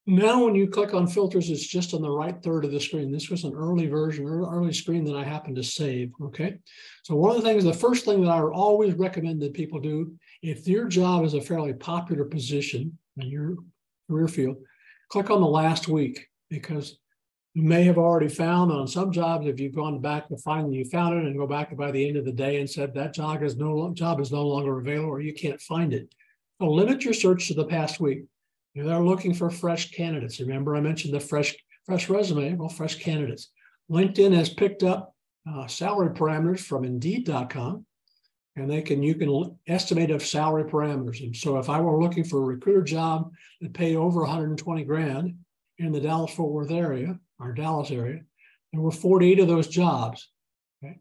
now when you click on filters, it's just on the right third of the screen. This was an early version, early screen that I happened to save. Okay, so one of the things, the first thing that I always recommend that people do, if your job is a fairly popular position in your career field, click on the last week, because you may have already found on some jobs, if you've gone back to find that you found it and go back by the end of the day and said that job is no longer available, or you can't find it. So limit your search to the past week. They're looking for fresh candidates. Remember, I mentioned the fresh resume, well, fresh candidates. LinkedIn has picked up salary parameters from Indeed.com, and you can estimate of salary parameters. And so if I were looking for a recruiter job that paid over 120 grand in the Dallas-Fort Worth area, our Dallas area, there were 48 of those jobs. Okay.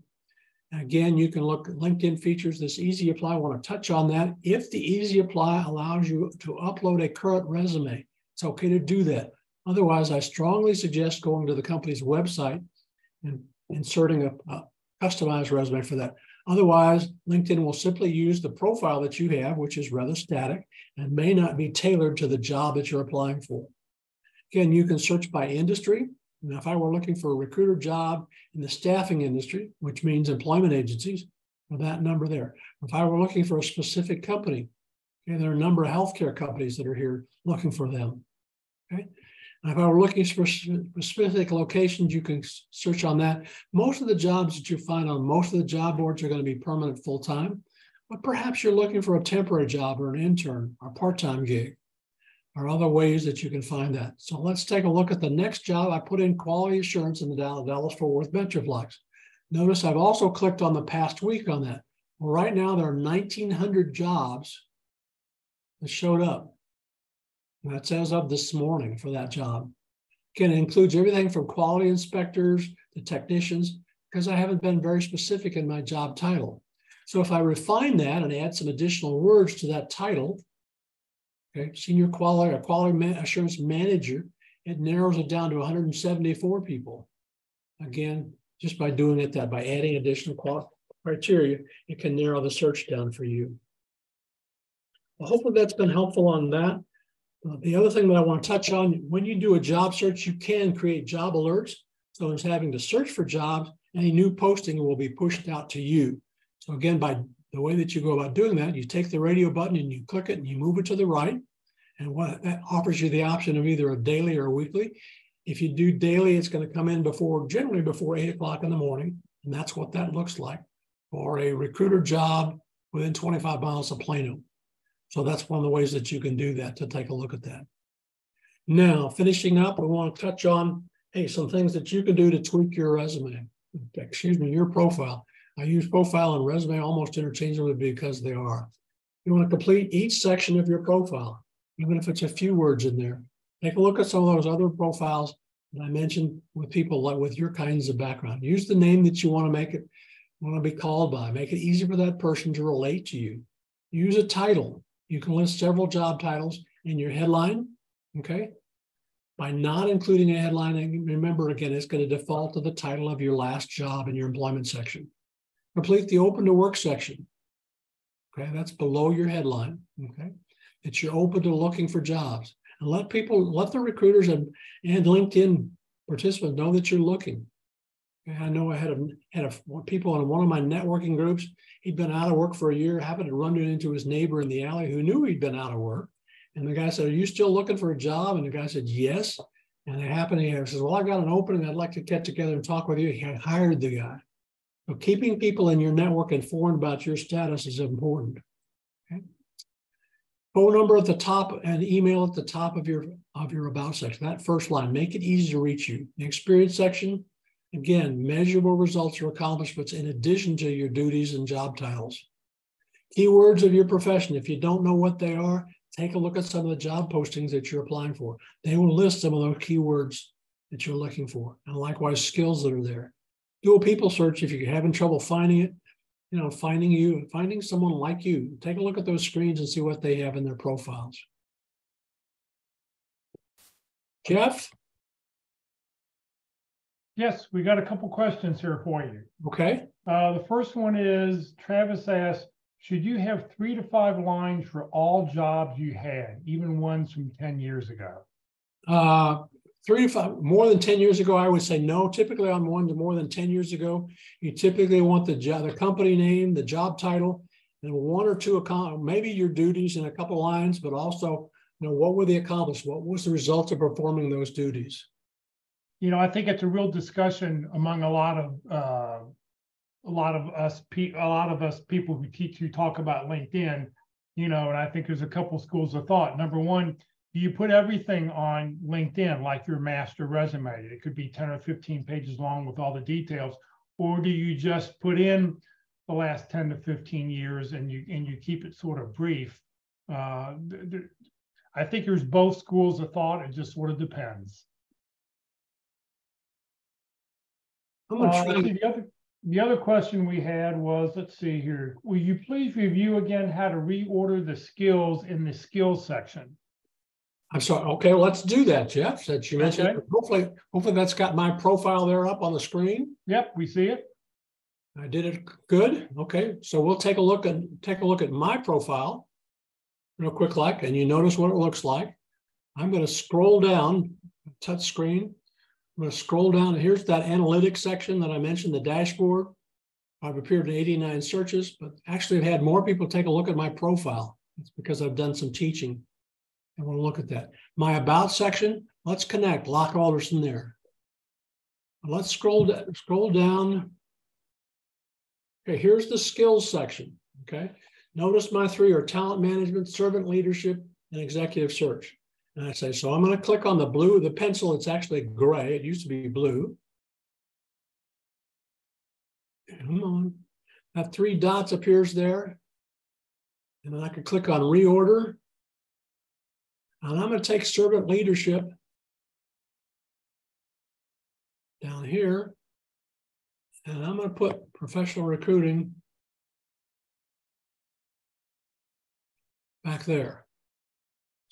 Again, you can look at LinkedIn features, this Easy Apply. I want to touch on that. If the Easy Apply allows you to upload a current resume, it's okay to do that. Otherwise, I strongly suggest going to the company's website and inserting a customized resume for that. Otherwise, LinkedIn will simply use the profile that you have, which is rather static and may not be tailored to the job that you're applying for. Again, you can search by industry. And if I were looking for a recruiter job in the staffing industry, which means employment agencies, well, that number there. If I were looking for a specific company, okay, there are a number of healthcare companies that are here looking for them. Okay. And if I were looking for specific locations, you can search on that. Most of the jobs that you find on most of the job boards are going to be permanent full-time, but perhaps you're looking for a temporary job or an intern or part-time gig or other ways that you can find that. So let's take a look at the next job. I put in quality assurance in the Dallas-Fort Worth Metroplex. Notice I've also clicked on the past week on that. Well, right now there are 1,900 jobs that showed up. That's as of this morning for that job. Again, it includes everything from quality inspectors to technicians, because I haven't been very specific in my job title. So if I refine that and add some additional words to that title, okay, senior quality or quality assurance manager, it narrows it down to 174 people. Again, just by doing it that, by adding additional criteria, it can narrow the search down for you. Well, hopefully that's been helpful on that. The other thing that I want to touch on, when you do a job search, you can create job alerts. So instead of having to search for jobs, any new posting will be pushed out to you. So again, by the way that you go about doing that, you take the radio button and you click it and you move it to the right. And what that offers you the option of either a daily or a weekly. If you do daily, it's going to come in generally before 8 o'clock in the morning. And that's what that looks like for a recruiter job within 25 miles of Plano. So that's one of the ways that you can do that, to take a look at that. Now, finishing up, we want to touch on, some things that you can do to tweak your resume. Your profile. I use profile and resume almost interchangeably because they are. You want to complete each section of your profile, even if it's a few words in there. Take a look at some of those other profiles that I mentioned with people like with your kinds of background. Use the name that you want to be called by. Make it easy for that person to relate to you. Use a title. You can list several job titles in your headline, okay? By not including a headline, and remember, again, it's going to default to the title of your last job in your employment section. Complete the open to work section, okay? That's below your headline, okay? That you're open to looking for jobs. And let the recruiters and LinkedIn participants know that you're looking. I know I had people in one of my networking groups. He'd been out of work for a year, happened to run into his neighbor in the alley who knew he'd been out of work. And the guy said, "Are you still looking for a job?" And the guy said, "Yes." And he says, "Well, I got an opening. I'd like to get together and talk with you." He hired the guy. So keeping people in your network informed about your status is important. Okay? Phone number at the top and email at the top of your about section. That first line, make it easy to reach you. The experience section, again, measurable results or accomplishments in addition to your duties and job titles. Keywords of your profession. If you don't know what they are, take a look at some of the job postings that you're applying for. They will list some of those keywords that you're looking for, and likewise skills that are there. Do a people search if you're having trouble finding it. Finding someone like you. Take a look at those screens and see what they have in their profiles. Jeff? Yes, we got a couple questions here for you. Okay. The first one is, Travis asked, should you have 3 to 5 lines for all jobs you had, even ones from 10 years ago? 3 to 5, more than 10 years ago, I would say no. Typically on ones more than 10 years ago, you typically want the company name, the job title, and 1 or 2, maybe your duties in a couple lines, but also, what were they accomplished? What was the result of performing those duties? I think it's a real discussion among a lot of us people who talk about LinkedIn, and I think there's a couple schools of thought. Number one, do you put everything on LinkedIn like your master resume? It could be 10 or 15 pages long with all the details, or do you just put in the last 10 to 15 years and you keep it sort of brief? I think there's both schools of thought. It just sort of depends. The other question we had was, let's see here. Will you please review again how to reorder the skills in the skills section? I'm sorry. Okay, let's do that, Jeff. Since you mentioned, Okay. hopefully that's got my profile there up on the screen. Yep, we see it. I did it good. Okay, so we'll take a look at my profile real quick, and you notice what it looks like. I'm going to scroll down, touch screen. I'm going to scroll down. Here's that analytics section that I mentioned, the dashboard. I've appeared in 89 searches, but actually I've had more people take a look at my profile. It's because I've done some teaching. I want to look at that. My about section, let's connect Locke Alderson there. Let's scroll down. Okay, here's the skills section. Okay, notice my three are talent management, servant leadership, and executive search. And I say, so I'm going to click on the blue, the pencil. It's actually gray. It used to be blue. Come on. That three dots appears there. And then I can click on reorder. And I'm going to take servant leadership down here. And I'm going to put professional recruiting back there.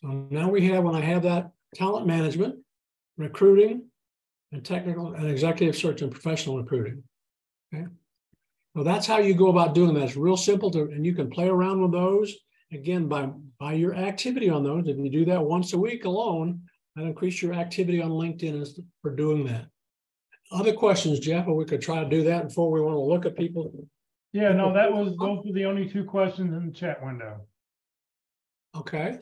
So now we have, when I have that talent management, recruiting, and technical and executive search and professional recruiting. Okay. So that's how you go about doing that. It's real simple and you can play around with those. Again, by your activity on those. If you do that once a week alone, that increase your activity on LinkedIn for doing that. Other questions, Jeff, or we could try to do that before we want to look at people. Yeah, no, those were the only two questions in the chat window. Okay.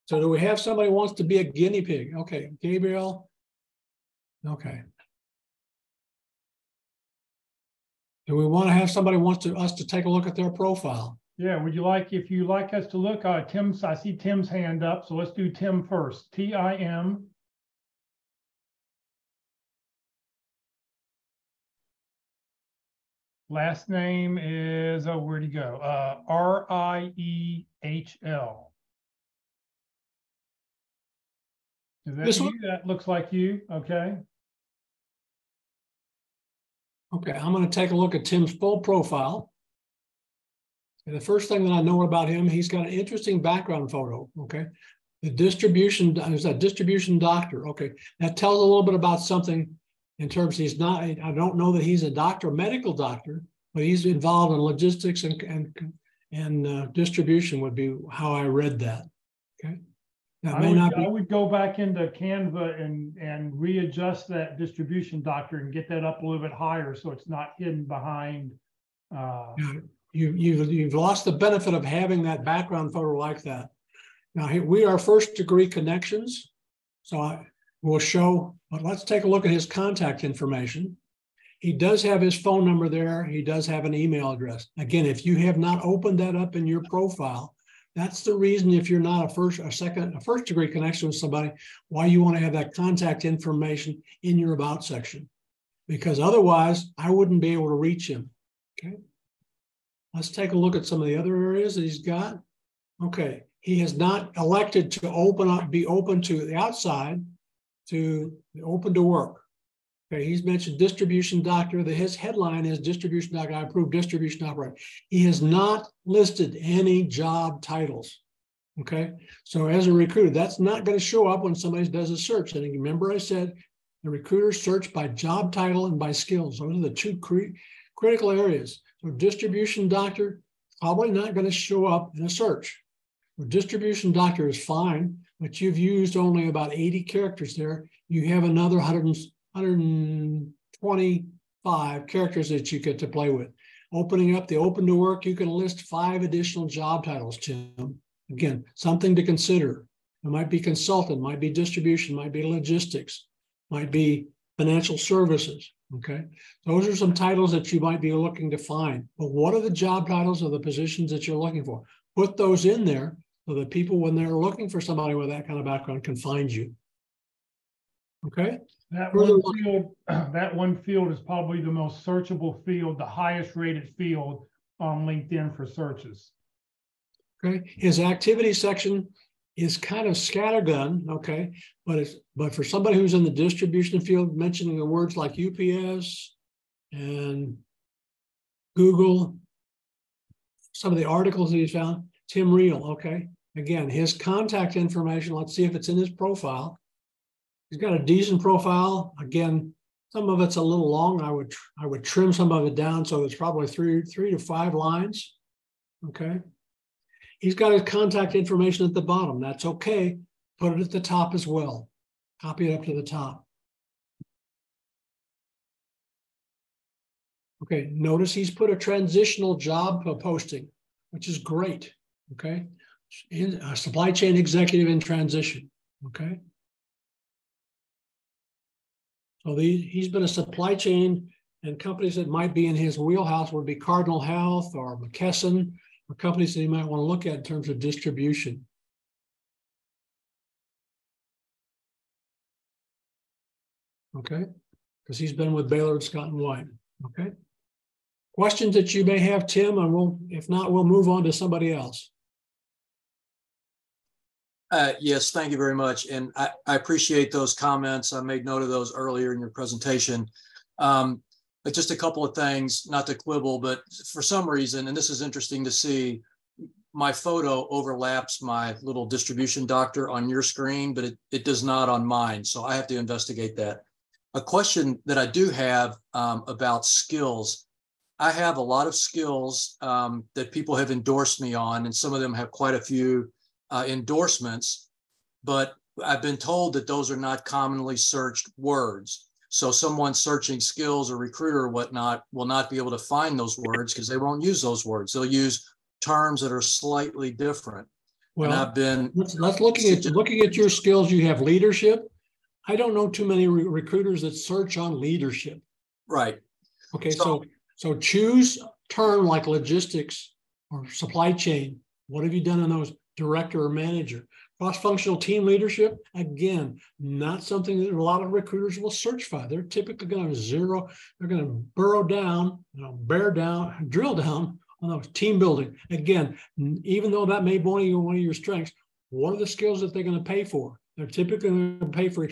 So do we have somebody who wants to be a guinea pig? Okay, Gabriel. Okay. Do we want to have somebody us to take a look at their profile? Yeah, if you like us to look, I see Tim's hand up, so let's do Tim first. Tim. Last name is, where'd he go? R-I-E-H-L. Is that this you? one? That looks like you. Okay. Okay, I'm going to take a look at Tim's full profile. And the first thing that I know about him, he's got an interesting background photo. Okay. The distribution, is a distribution doctor. Okay. That tells a little bit about something in terms he's not, I don't know that he's a doctor, medical doctor, but he's involved in logistics and distribution would be how I read that. Okay. I would go back into Canva and readjust that distribution doctor and get that up a little bit higher so it's not hidden behind. You've lost the benefit of having that background photo like that. Now we are first degree connections, so I will show. But let's take a look at his contact information. He does have his phone number there. He does have an email address. Again, if you have not opened that up in your profile, that's the reason, if you're not a first degree connection with somebody, why you want to have that contact information in your about section, because otherwise I wouldn't be able to reach him. Okay. Let's take a look at some of the other areas that he's got. Okay. He has not elected to be open to the outside, to open to work. Okay, he's mentioned distribution doctor. His headline is distribution doctor. I approve distribution operator. He has not listed any job titles. Okay, so as a recruiter, that's not going to show up when somebody does a search. And remember, I said the recruiters search by job title and by skills. Those are the two critical areas. So distribution doctor probably not going to show up in a search. So distribution doctor is fine, but you've used only about 80 characters there. You have another 125 characters that you get to play with. Opening up the open to work, you can list 5 additional job titles, Tim. Again, something to consider. It might be consultant, might be distribution, might be logistics, might be financial services. Okay, those are some titles that you might be looking to find. But what are the job titles of the positions that you're looking for? Put those in there so that people, when they're looking for somebody with that kind of background, can find you. Okay. That one field is probably the most searchable field, the highest rated field on LinkedIn for searches. Okay. His activity section is kind of scattergun. Okay. But for somebody who's in the distribution field, mentioning the words like UPS and Google, some of the articles that he's found, Tim Reel. Okay. Again, his contact information, let's see if it's in his profile. He's got a decent profile. Again, some of it's a little long. I would trim some of it down, so it's probably three to 5 lines. Okay. He's got his contact information at the bottom. That's okay. Put it at the top as well. Copy it up to the top. Okay, notice he's put a transitional job posting, which is great. Okay, a supply chain executive in transition. Okay, so he's been a supply chain, and companies that might be in his wheelhouse would be Cardinal Health or McKesson, or companies that he might want to look at in terms of distribution. Okay, because he's been with Baylor and Scott and White. Okay. Questions that you may have, Tim, and if not, we'll move on to somebody else. Yes, thank you very much. And I appreciate those comments. I made note of those earlier in your presentation. But just a couple of things, not to quibble, but for some reason, and this is interesting to see, my photo overlaps my little distribution doctor on your screen, but it does not on mine. So I have to investigate that. A question that I do have about skills. I have a lot of skills that people have endorsed me on, and some of them have quite a few endorsements, but I've been told that those are not commonly searched words. So someone searching skills or recruiter or whatnot will not be able to find those words because they won't use those words. They'll use terms that are slightly different. Well, and I've been let's looking at your skills. You have leadership. I don't know too many recruiters that search on leadership. Right. Okay, so choose a term like logistics or supply chain. What have you done in those? Director or manager. Cross-functional team leadership, again, not something that a lot of recruiters will search for. They're typically going to they're going to burrow down, drill down on those team building. Again, even though that may be one of your strengths, what are the skills that they're going to pay for? They're typically going to pay for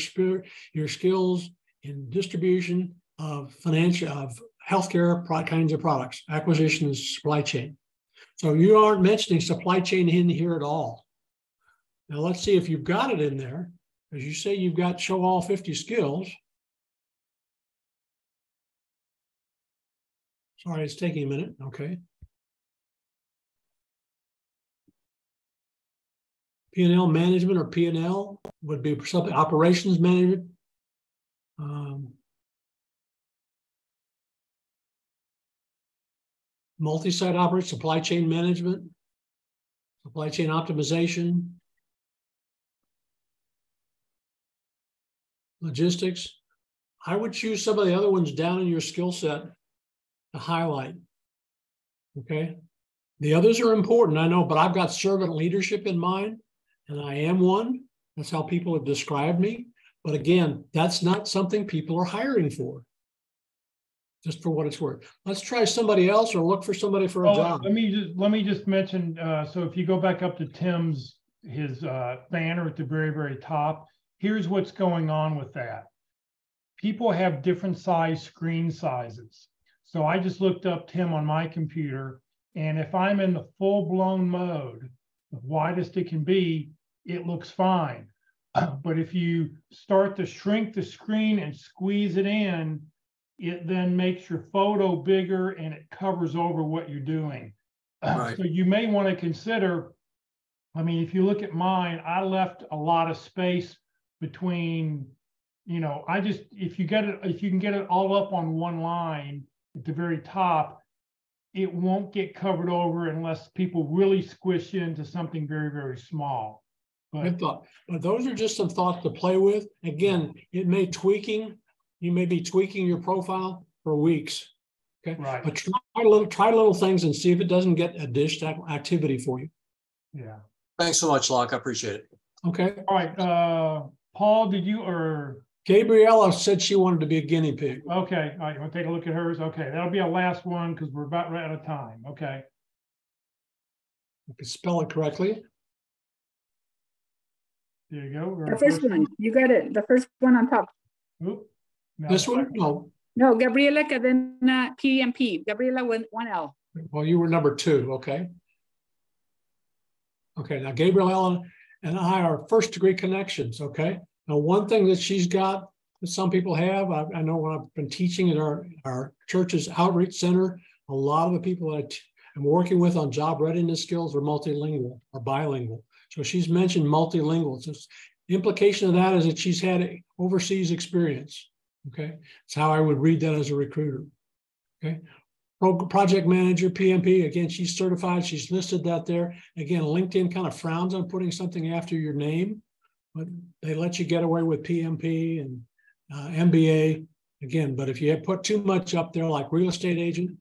your skills in distribution of healthcare kinds of products, acquisitions, supply chain. So you aren't mentioning supply chain in here at all. Now let's see if you've got it in there. As you say, you've got show all 50 skills. Sorry, it's taking a minute. Okay. P&L management or P&L would be something, operations management. Multi-site operation, supply chain management, supply chain optimization, logistics. I would choose some of the other ones down in your skill set to highlight. Okay. The others are important, I know, but I've got servant leadership in mind, and I am one. That's how people have described me. But again, that's not something people are hiring for. Just for what it's worth. Let's try somebody else or look for somebody for a job. Let me just mention, so if you go back up to Tim's, his banner at the very, very top, here's what's going on with that. People have different size screen sizes. So I just looked up Tim on my computer, and if I'm in the full-blown mode, the widest it can be, it looks fine. But if you start to shrink the screen and squeeze it in, it then makes your photo bigger and it covers over what you're doing. Right. So you may want to consider, I mean, if you look at mine, I left a lot of space between, if you can get it all up on one line at the very top, it won't get covered over unless people really squish into something very, very small. Good thought. But those are just some thoughts to play with. Again, it may you may be tweaking your profile for weeks. Okay. Right. But try little things and see if it doesn't get additional activity for you. Yeah. Thanks so much, Locke. I appreciate it. Okay. All right. Paul, Gabriella said she wanted to be a guinea pig. Okay. All right. You want to take a look at hers? Okay. That'll be our last one because we're about right out of time. Okay. You can spell it correctly. There you go. The first one. You got it. The first one on top. Oop. No, this one? No. No, Gabriela Cadena PMP. Gabriela with 1 L. Well, you were number 2. Okay. Okay, now Gabriella and I are first degree connections. Okay, now one thing that she's got that some people have, I know when I've been teaching at our church's outreach center, a lot of the people that I'm working with on job readiness skills are multilingual or bilingual. So she's mentioned multilingual. So the implication of that is that she's had overseas experience. Okay, that's how I would read that as a recruiter. Okay. Project manager, PMP, again, she's certified. She's listed that there. Again, LinkedIn kind of frowns on putting something after your name, but they let you get away with PMP and MBA. Again, but if you put too much up there, like real estate agent,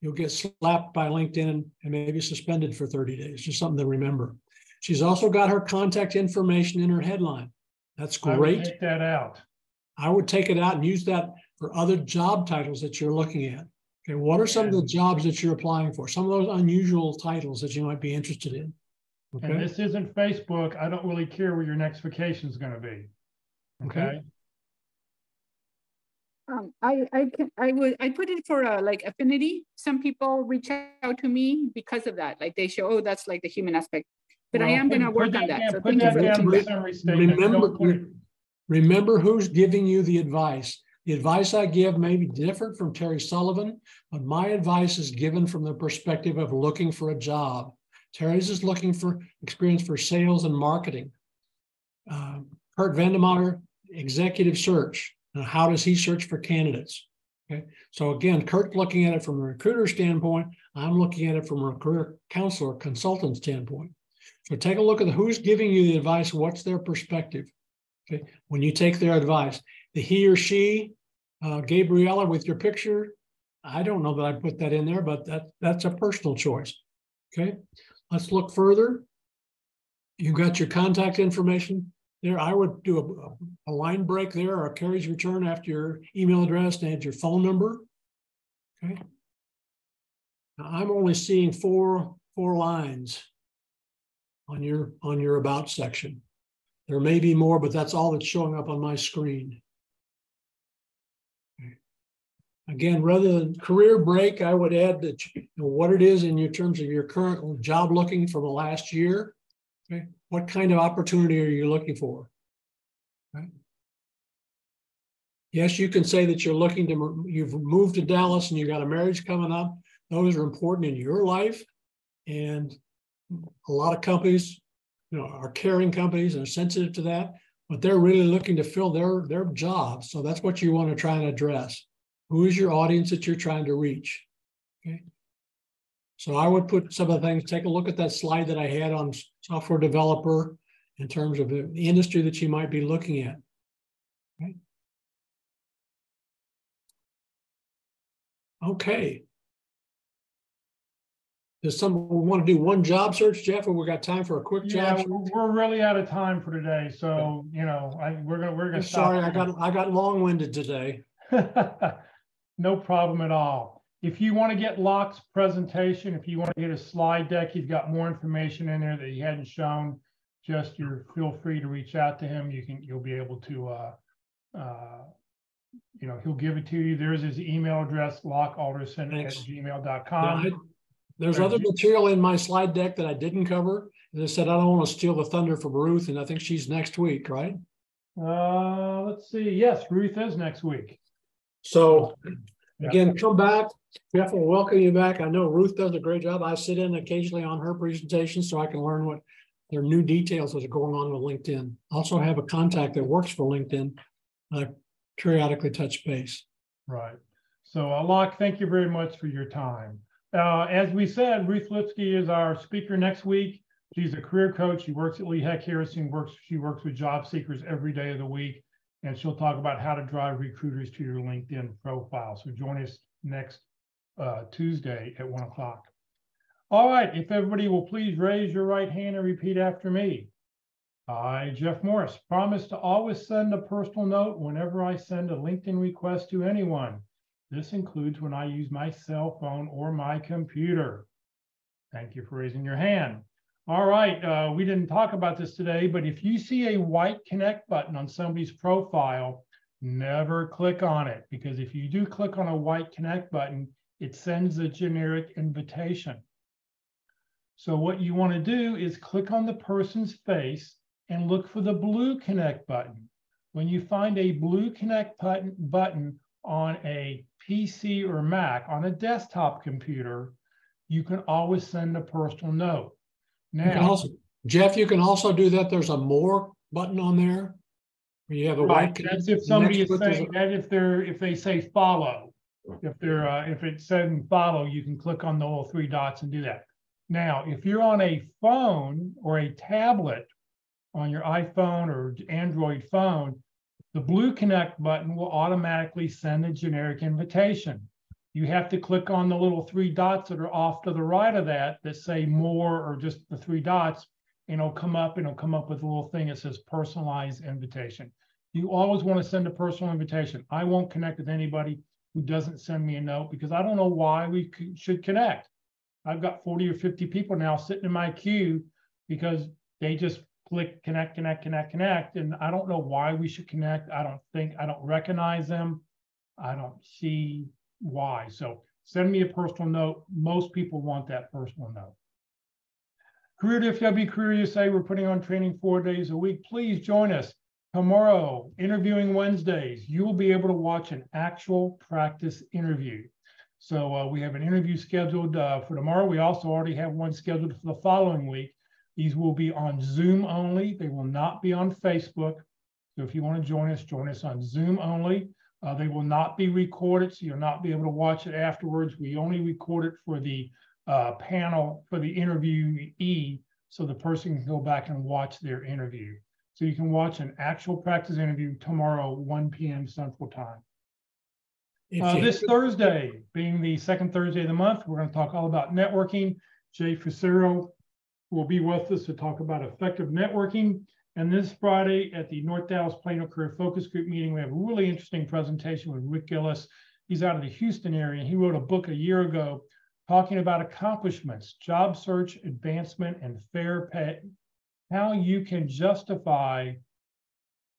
you'll get slapped by LinkedIn and maybe suspended for 30 days. Just something to remember. She's also got her contact information in her headline. That's great. I would take that out. I would take it out and use that for other job titles that you're looking at. Okay, what are some of the jobs that you're applying for? Some of those unusual titles that you might be interested in. Okay. And this isn't Facebook. I don't really care where your next vacation is going to be. Okay. I put it for like affinity. Some people reach out to me because of that. Like they show, oh, that's like the human aspect. But I am going to work on that. So put that down in the summary statement. Remember who's giving you the advice. The advice I give may be different from Terry Sullivan, but my advice is given from the perspective of looking for a job. Terry's is looking for experience for sales and marketing. Kurt Vandemeyer, executive search. Now, how does he search for candidates? Okay. So again, Kurt's looking at it from a recruiter standpoint. I'm looking at it from a career counselor, consultant standpoint. So take a look at who's giving you the advice. What's their perspective? Okay. When you take their advice, the he or she, Gabriella with your picture, I don't know that I put that in there, but that's a personal choice. Okay. Let's look further. You've got your contact information there. I would do a line break there or a carriage return after your email address and add your phone number. Okay. Now, I'm only seeing four lines on your about section. There may be more, but that's all that's showing up on my screen. Okay. Again, rather than career break, I would add that what it is in your terms of your current job looking for the last year. Okay. What kind of opportunity are you looking for? Okay. Yes, you can say that you've moved to Dallas and you got a marriage coming up. Those are important in your life. And a lot of companies, are caring companies and are sensitive to that, but they're really looking to fill their jobs. So that's what you want to try and address. Who is your audience that you're trying to reach? Okay. So I would put some of the things, take a look at that slide that I had on software developer in terms of the industry that you might be looking at. Okay. Okay. Does someone want to do one job search, Jeff, or we got time for a quick job search? We're really out of time for today. So, we're gonna stop. Sorry, I got long-winded today. No problem at all. If you want to get Locke's presentation, if you want to get a slide deck, he's got more information in there that he hadn't shown. Feel free to reach out to him. You'll be able to, he'll give it to you. There's his email address, lockealderson@gmail.com. Yeah, there's other material in my slide deck that I didn't cover. As I said, I don't want to steal the thunder from Ruth, and I think she's next week, right? Let's see. Yes, Ruth is next week. So again, come back. Jeff will welcome you back. I know Ruth does a great job. I sit in occasionally on her presentation so I can learn what their new details that are going on with LinkedIn. Also have a contact that works for LinkedIn. I periodically touch base. Right. So Locke, thank you very much for your time. As we said, Ruth Lipsky is our speaker next week. She's a career coach. She works at Lee Heck Harrison. She works with job seekers every day of the week, and she'll talk about how to drive recruiters to your LinkedIn profile. So join us next Tuesday at 1 o'clock. All right, if everybody will please raise your right hand and repeat after me. I, Jeff Morris, promise to always send a personal note whenever I send a LinkedIn request to anyone. This includes when I use my cell phone or my computer. Thank you for raising your hand. All right, we didn't talk about this today, but if you see a white connect button on somebody's profile, never click on it, because if you do click on a white connect button, it sends a generic invitation. So what you want to do is click on the person's face and look for the blue connect button. When you find a blue connect button on a PC or Mac, on a desktop computer, you can always send a personal note. Now, you can also, Jeff, you can also do that. There's a more button on there. Where you have a right, white. that's if somebody is saying that if they say follow, if it says follow, you can click on the little three dots and do that. Now, if you're on a phone or a tablet on your iPhone or Android phone, the blue connect button will automatically send a generic invitation. You have to click on the little three dots that are off to the right of that say more or just the three dots, and it'll come up with a little thing that says personalized invitation. You always want to send a personal invitation. I won't connect with anybody who doesn't send me a note because I don't know why we should connect. I've got 40 or 50 people now sitting in my queue because they just click connect, and I don't know why we should connect. I don't recognize them. I don't see why. So send me a personal note. Most people want that personal note. Career DFW, Career USA, we're putting on training 4 days a week. Please join us. Tomorrow, interviewing Wednesdays, you will be able to watch an actual practice interview. So we have an interview scheduled for tomorrow. We also already have one scheduled for the following week. These will be on Zoom only. They will not be on Facebook. So if you want to join us on Zoom only. They will not be recorded, so you'll not be able to watch it afterwards. We only record it for the panel, for the interviewee, so the person can go back and watch their interview. So you can watch an actual practice interview tomorrow, 1 p.m. Central Time. This Thursday, being the second Thursday of the month, we're going to talk all about networking. Jay Fucero will be with us to talk about effective networking. And this Friday at the North Dallas Plano Career Focus Group meeting, we have a really interesting presentation with Rick Gillis. He's out of the Houston area, and he wrote a book a year ago talking about accomplishments, job search, advancement, and fair pay, how you can justify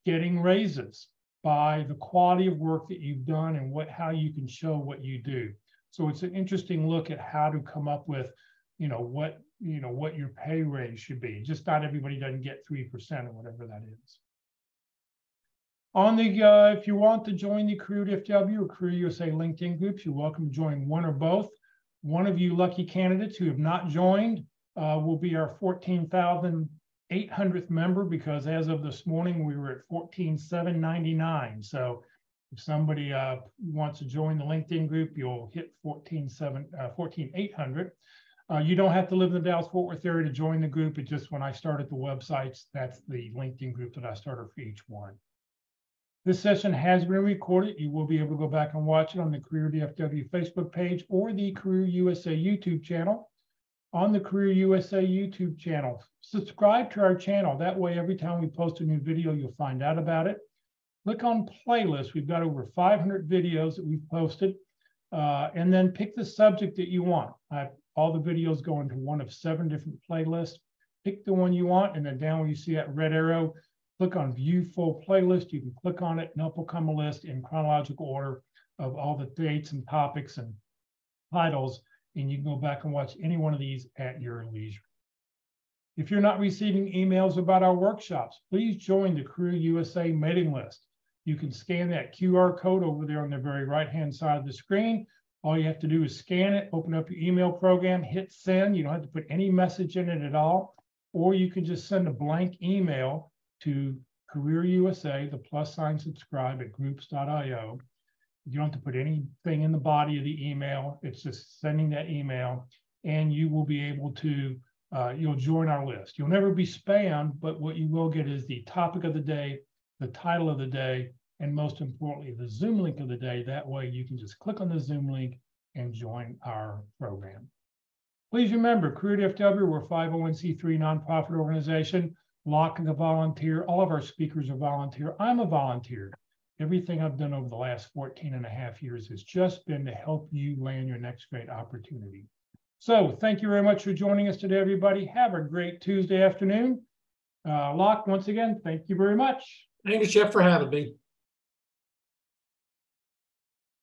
getting raises by the quality of work that you've done and how you can show what you do. So it's an interesting look at how to come up with, what your pay raise should be. Just not everybody doesn't get 3% or whatever that is. On the, if you want to join the Career DFW or Career USA LinkedIn groups, you're welcome to join one or both. One of you lucky candidates who have not joined will be our 14,800th member, because as of this morning, we were at 14,799. So if somebody wants to join the LinkedIn group, you'll hit 14,800. You don't have to live in the Dallas-Fort Worth area to join the group. It's just when I started the websites, that's the LinkedIn group that I started for each one. This session has been recorded. You will be able to go back and watch it on the Career DFW Facebook page or the Career USA YouTube channel. On the Career USA YouTube channel, subscribe to our channel. That way, every time we post a new video, you'll find out about it. Click on playlists. We've got over 500 videos that we've posted. And then pick the subject that you want. All the videos go into one of 7 different playlists. Pick the one you want, and then down where you see that red arrow, click on View Full Playlist. You can click on it, and up will come a list in chronological order of all the dates and topics and titles, and you can go back and watch any one of these at your leisure. If you're not receiving emails about our workshops, please join the Career USA mailing list. You can scan that QR code over there on the very right-hand side of the screen. All you have to do is scan it, open up your email program, hit send. You don't have to put any message in it at all. Or you can just send a blank email to Career USA, the + subscribe at groups.io. You don't have to put anything in the body of the email. It's just sending that email, and you will be able to, you'll join our list. You'll never be spammed, but what you will get is the topic of the day, the title of the day, and most importantly, the Zoom link of the day. That way you can just click on the Zoom link and join our program. Please remember, Career DFW, we're a 501c3 nonprofit organization. Locke is a volunteer. All of our speakers are volunteer. I'm a volunteer. Everything I've done over the last 14.5 years has just been to help you land your next great opportunity. So thank you very much for joining us today, everybody. Have a great Tuesday afternoon. Locke, once again, thank you very much. Thank you, Jeff, for having me.